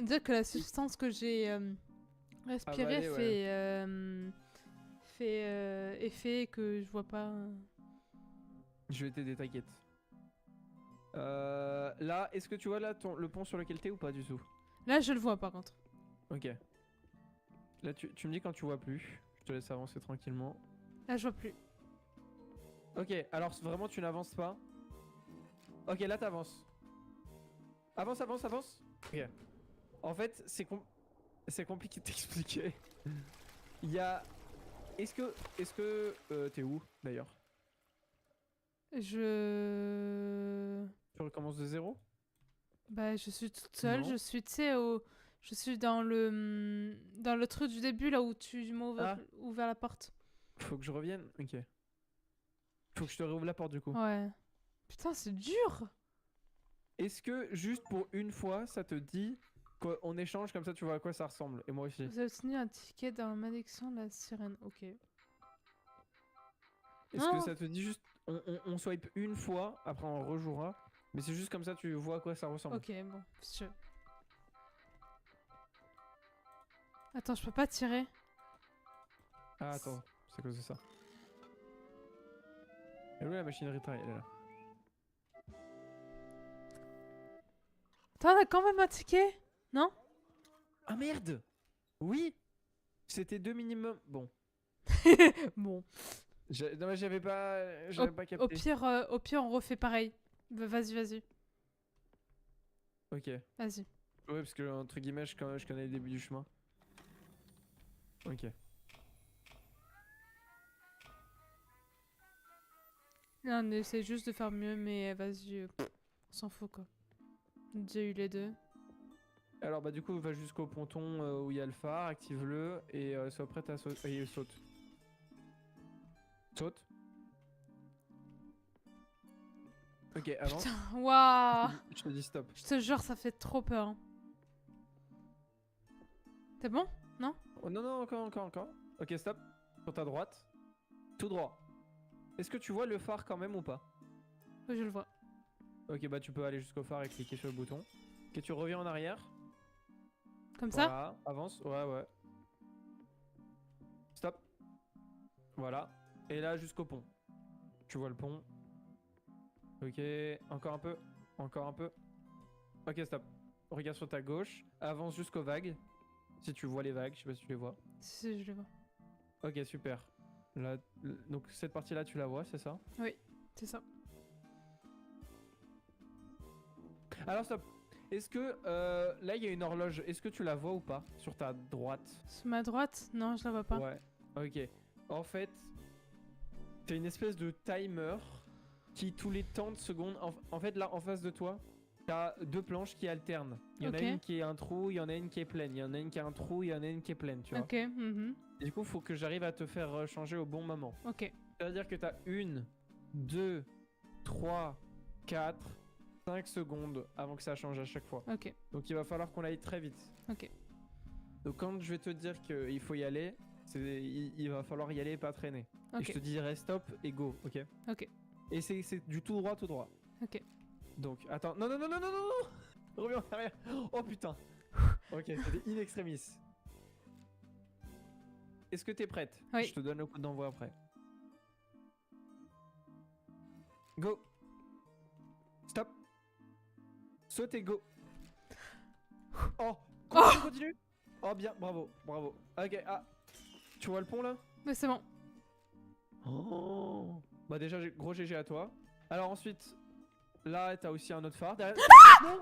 Dire que la substance que j'ai respirée Avalée, ouais. fait effet que je vois pas. Je vais t'aider, t'inquiète. Là, est-ce que tu vois là le pont sur lequel t'es ou pas du tout? Là, je le vois par contre. Ok. Là, tu me dis quand tu vois plus. Je te laisse avancer tranquillement. Là, je vois plus. Ok, alors vraiment tu n'avances pas. Ok, là t'avances. Avance. Ok. En fait, c'est compliqué de t'expliquer. Il y a... Est-ce que... t'es où d'ailleurs? Je... Tu recommences de zéro? Bah, je suis toute seule. Non. Je suis, tu sais, je suis dans le truc du début, là où tu m'as Ah. ouvert la porte. Faut que je revienne? Ok. Faut que je te réouvre la porte du coup. Ouais. Putain, c'est dur. Est-ce que juste pour une fois, ça te dit qu'on échange comme ça, tu vois à quoi ça ressemble? Et moi aussi. Vous avez obtenu un ticket dans la malédiction de la sirène. Ok. Est-ce que Non. ça te dit juste... On swipe une fois, après on rejouera. Mais c'est juste comme ça, tu vois à quoi ça ressemble. Ok, bon. Attends, je peux pas tirer. Ah attends, c'est à cause de ça. Et oui, la machine retry, elle est là. T'en as quand même un ticket? Non? Ah merde! Oui! C'était 2 minimum. Bon. Bon. Non mais j'avais pas capté. Au pire, on refait pareil. Vas-y. Ok. Ouais, Vas-y. parce que entre guillemets, je connais le début du chemin. Ok. Là, on essaie juste de faire mieux, mais vas-y. On s'en fout, quoi. On a déjà eu les deux. Alors bah du coup, va jusqu'au ponton où il y a le phare, active-le et sois prête à sauter. Et saute. Saute. Ok, avance. Putain, waouh! Je te dis stop. Je te jure, ça fait trop peur. Hein. T'es bon? Non? Oh, non, encore. Ok, stop. Sur ta droite. Tout droit. Est-ce que tu vois le phare quand même ou pas? Oui, je le vois. Ok, bah tu peux aller jusqu'au phare et cliquer sur le bouton. Ok, tu reviens en arrière. Comme ça? Voilà, avance. Ouais. Stop. Voilà. Et là, jusqu'au pont. Tu vois le pont. Ok, encore un peu. Ok, stop. Regarde sur ta gauche. Avance jusqu'aux vagues. Si tu vois les vagues, je sais pas si tu les vois. Si, je le vois. Ok, super. Là, donc cette partie-là, tu la vois, c'est ça? Oui, c'est ça. Alors stop. Est-ce que là, il y a une horloge. Est-ce que tu la vois ou pas? Sur ta droite? Sur ma droite? Non, je la vois pas. Ouais. Ok. En fait, t'as une espèce de timer qui, tous les temps de secondes... En fait, là, en face de toi, t'as deux planches qui alternent. Il y en a Ok. une qui est un trou, il y en a une qui est pleine. Il y en a une qui a un trou, il y en a une qui est pleine, tu vois. Ok, Et du coup, faut que j'arrive à te faire changer au bon moment. ok. C'est-à-dire que t'as 1, 2, 3, 4, 5 secondes avant que ça change à chaque fois. Ok, Donc il va falloir qu'on aille très vite. ok. Donc quand je vais te dire qu'il faut y aller, il va falloir y aller et pas traîner. Et Ok, je te dirai stop et go, ok? ok. Et c'est du tout droit, tout droit. Ok. Donc attends, non. Reviens en arrière. Oh putain. Ok, c'était in extremis. Est-ce que t'es prête? Oui. Je te donne le coup d'envoi après. Go. Stop. Saute et go. Oh. Continue. Oh bien, bravo. Ok, ah. Tu vois le pont là? Mais c'est bon. Oh. Bah déjà, gros GG à toi. Alors ensuite, là t'as aussi un autre phare derrière. Non.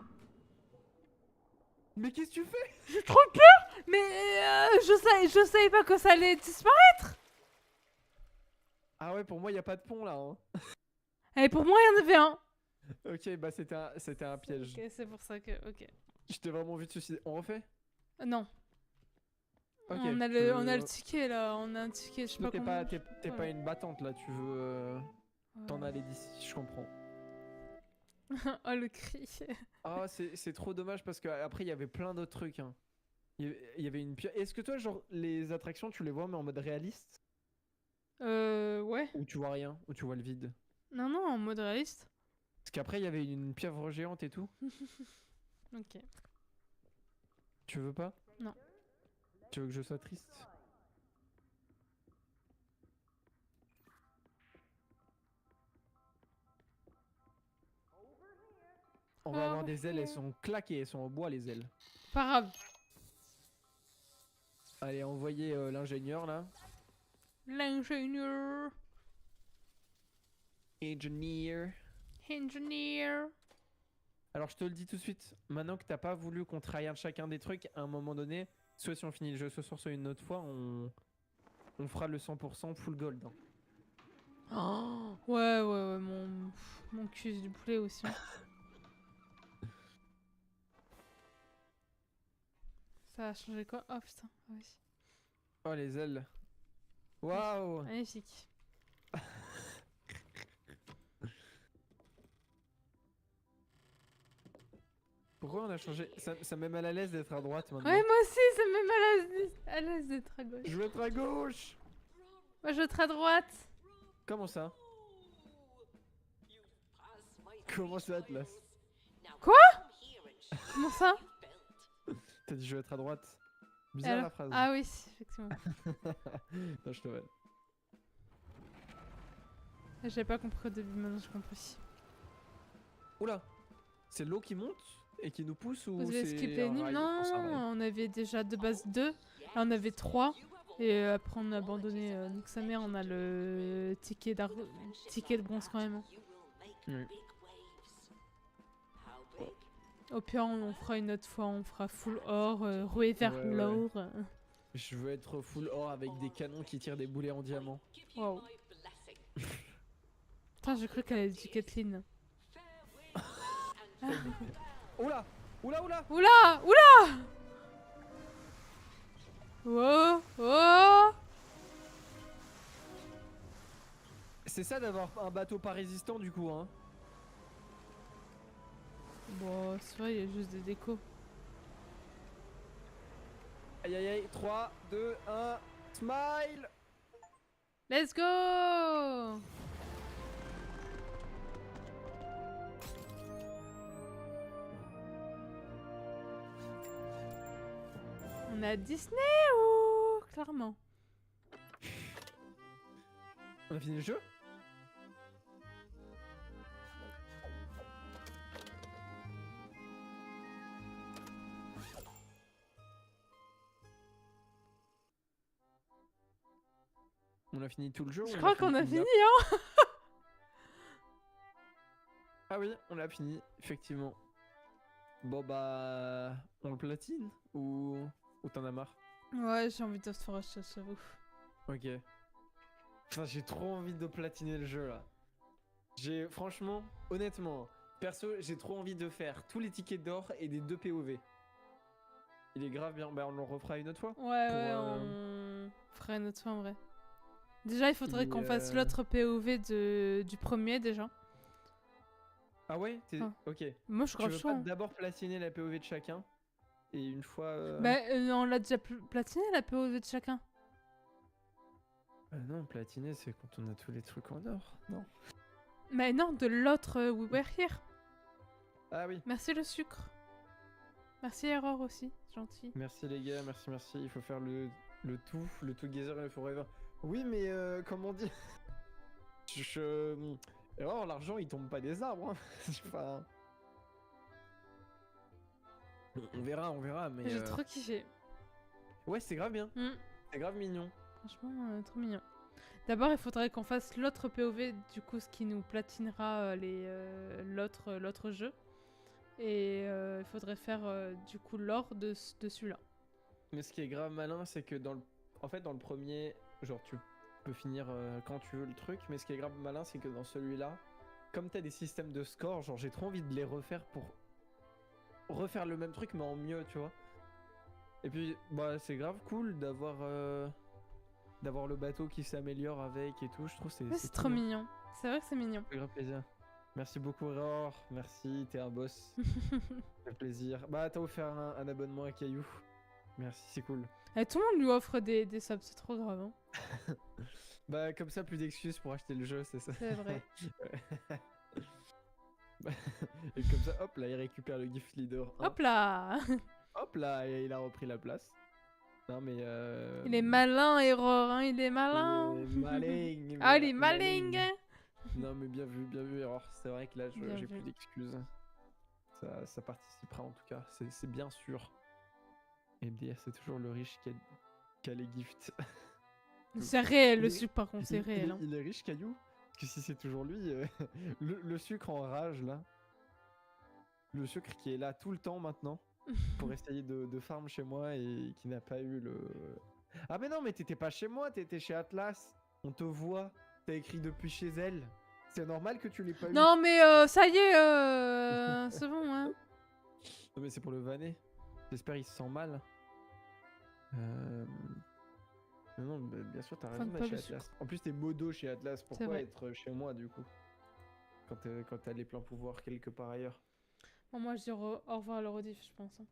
Mais qu'est-ce que tu fais? J'ai trop peur. Mais je savais pas que ça allait disparaître. Ah ouais, pour moi y a pas de pont là. Hein. Et pour moi, il y en avait un. Ok, bah c'était un piège. Ok, c'est pour ça que. Ok. Je t'ai vraiment vu te suicider. On refait? Non. Ok. On a le ticket là. On a un ticket. Je sais Toi, pas comment. t'es pas une battante là, tu veux t'en Ouais. aller d'ici, je comprends. Oh le cri. Ah, c'est trop dommage parce qu'après il y avait plein d'autres trucs. Hein. Il y avait une pierre. Est-ce que toi, genre, les attractions, tu les vois mais en mode réaliste? Ouais. Ou tu vois rien? Ou tu vois le vide? Non, non, en mode réaliste. Parce qu'après il y avait une pieuvre géante et tout. Ok. Tu veux pas? Non. Tu veux que je sois triste? On va avoir des ailes, elles sont claquées, elles sont en bois les ailes. Pas grave. Allez, envoyez l'ingénieur là. L'ingénieur. Engineer. Engineer. Alors je te le dis tout de suite, maintenant que t'as pas voulu qu'on tryhard chacun des trucs, à un moment donné, soit si on finit le jeu ce soir, soit une autre fois, on fera le 100% full gold. Hein. Oh, ouais, ouais, ouais, mon cul du poulet aussi. Ça a changé quoi? Oh putain, ah oui. Oh les ailes. Waouh. Magnifique. Pourquoi on a changé? Ça me met mal à l'aise d'être à droite maintenant. Ouais, moi aussi, ça me met mal à l'aise d'être à gauche. Je veux être à gauche. Moi, je vais être à droite. Comment ça? Comment ça, Atlas? Quoi? Comment ça? T'as dit je veux être à droite. Bizarre Alors la phrase. Ah oui, effectivement. Non, je te vois. J'avais pas compris au début, maintenant j'ai compris. Oula. C'est l'eau qui monte et qui nous pousse ou Vous avez c'est skippé un une rail? Non, c'est un rail. on avait déjà de base 2. Là, on avait 3. Et après, on a abandonné. Donc, sa mère, on a le ticket, ticket de bronze quand même. Hein. Oui. Au pire, on fera une autre fois. On fera full or, roué vers Ouais, ouais. l'or. Je veux être full or avec des canons qui tirent des boulets en diamant. Waouh. Putain, j'ai cru qu'elle avait dit Kathleen. Oula. Oula, oula. Oula! Oula! Oh! Oh! C'est ça d'avoir un bateau pas résistant du coup, hein. Bon, c'est vrai, il y a juste des décos. Aïe aïe aïe, 3, 2, 1, smile! Let's go! On a Disney ou clairement. On a fini le jeu? On a fini tout le jeu? Je ou on crois qu'on a une fini, map? hein? Ah oui, on l'a fini, effectivement. Bon bah... On le platine? Ou t'en as marre? Ouais, j'ai envie de se faire acheter, j'avoue. Ok. Putain, j'ai trop envie de platiner le jeu là. Franchement, honnêtement, perso, j'ai trop envie de faire tous les tickets d'or et des 2 POV. Il est grave bien, bah on le refera une autre fois. Ouais, on fera une autre fois en vrai. Déjà, il faudrait Et, qu'on fasse l'autre POV du premier déjà. Ah ouais Ah. Ok. Moi, je suis Tu grave veux chaud. pas Hein. d'abord platiner la POV de chacun? Et une fois... Bah, on l'a déjà platiné la POV de chacun. non, platiner c'est quand on a tous les trucs en or, non? Mais non, de l'autre We Were Here. Ah oui. Merci le sucre. Merci Error aussi, gentil. Merci les gars, merci. Il faut faire le together and forever. Oui, mais comment on dit? Alors, l'argent il tombe pas des arbres. Hein. Enfin... On verra, mais. J'ai trop kiffé. Ouais, c'est grave bien. C'est grave mignon. Franchement, trop mignon. D'abord, il faudrait qu'on fasse l'autre POV, du coup, ce qui nous platinera l'autre jeu. Et il faudrait faire du coup l'or de celui-là. Mais ce qui est grave malin, c'est que dans le premier, genre tu peux finir quand tu veux le truc, mais ce qui est grave malin, c'est que dans celui-là, comme t'as des systèmes de score, genre j'ai trop envie de les refaire pour refaire le même truc mais en mieux, tu vois. Et puis, bah c'est grave cool d'avoir le bateau qui s'améliore avec et tout. Je trouve que Ouais, c'est trop cool, hein. mignon. C'est vrai que c'est mignon. Ça fait grave plaisir. Merci beaucoup, Aurore. Merci, t'es un boss. Ça fait plaisir. Bah, t'as offert un abonnement à Caillou. Merci, c'est cool. Et tout le monde lui offre des subs, c'est trop grave. Hein. Bah, comme ça, plus d'excuses pour acheter le jeu, c'est ça. C'est vrai. Et comme ça, hop là, il récupère le gift leader 1. Hop là. Hop là, et il a repris la place. Non, mais. Il est malin, Error, hein, il est malin. Il est malin. Ah, il est malin. Non, mais bien vu, Error. C'est vrai que là, Bien j'ai vu. plus d'excuses. Ça participera en tout cas, c'est bien sûr. MDR, c'est toujours le riche qui a les gifts. C'est réel, le Il est- sucre, par contre, c'est réel. Hein. Il est riche, Caillou. Parce que si c'est toujours lui, le sucre en rage là. Le sucre qui est là tout le temps maintenant. Pour essayer de farm chez moi et qui n'a pas eu le. Ah, mais non, mais t'étais pas chez moi, t'étais chez Atlas. On te voit. T'as écrit depuis chez elle. C'est normal que tu l'aies pas eu. Non, mais ça y est, c'est bon, hein. Non, mais c'est pour le vanner. J'espère il se sent mal. Non, bah, bien sûr, t'as Fan raison pas d'être le chez Atlas. En plus, t'es modo chez Atlas. Pourquoi vrai. être chez moi du coup quand t'as les pleins pouvoirs quelque part ailleurs. Bon, moi, je dis au revoir à le rediff, je pense. Hein.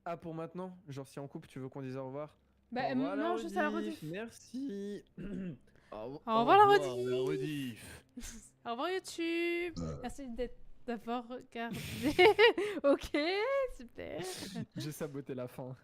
Ah, pour maintenant? Genre, si en couple, tu veux qu'on dise au revoir? Bah, Au revoir, non, juste à la rediff. Merci. Au revoir, la la rediff. rediff. Au revoir, YouTube. Merci d'avoir regardé. Ok, super. J'ai saboté la fin.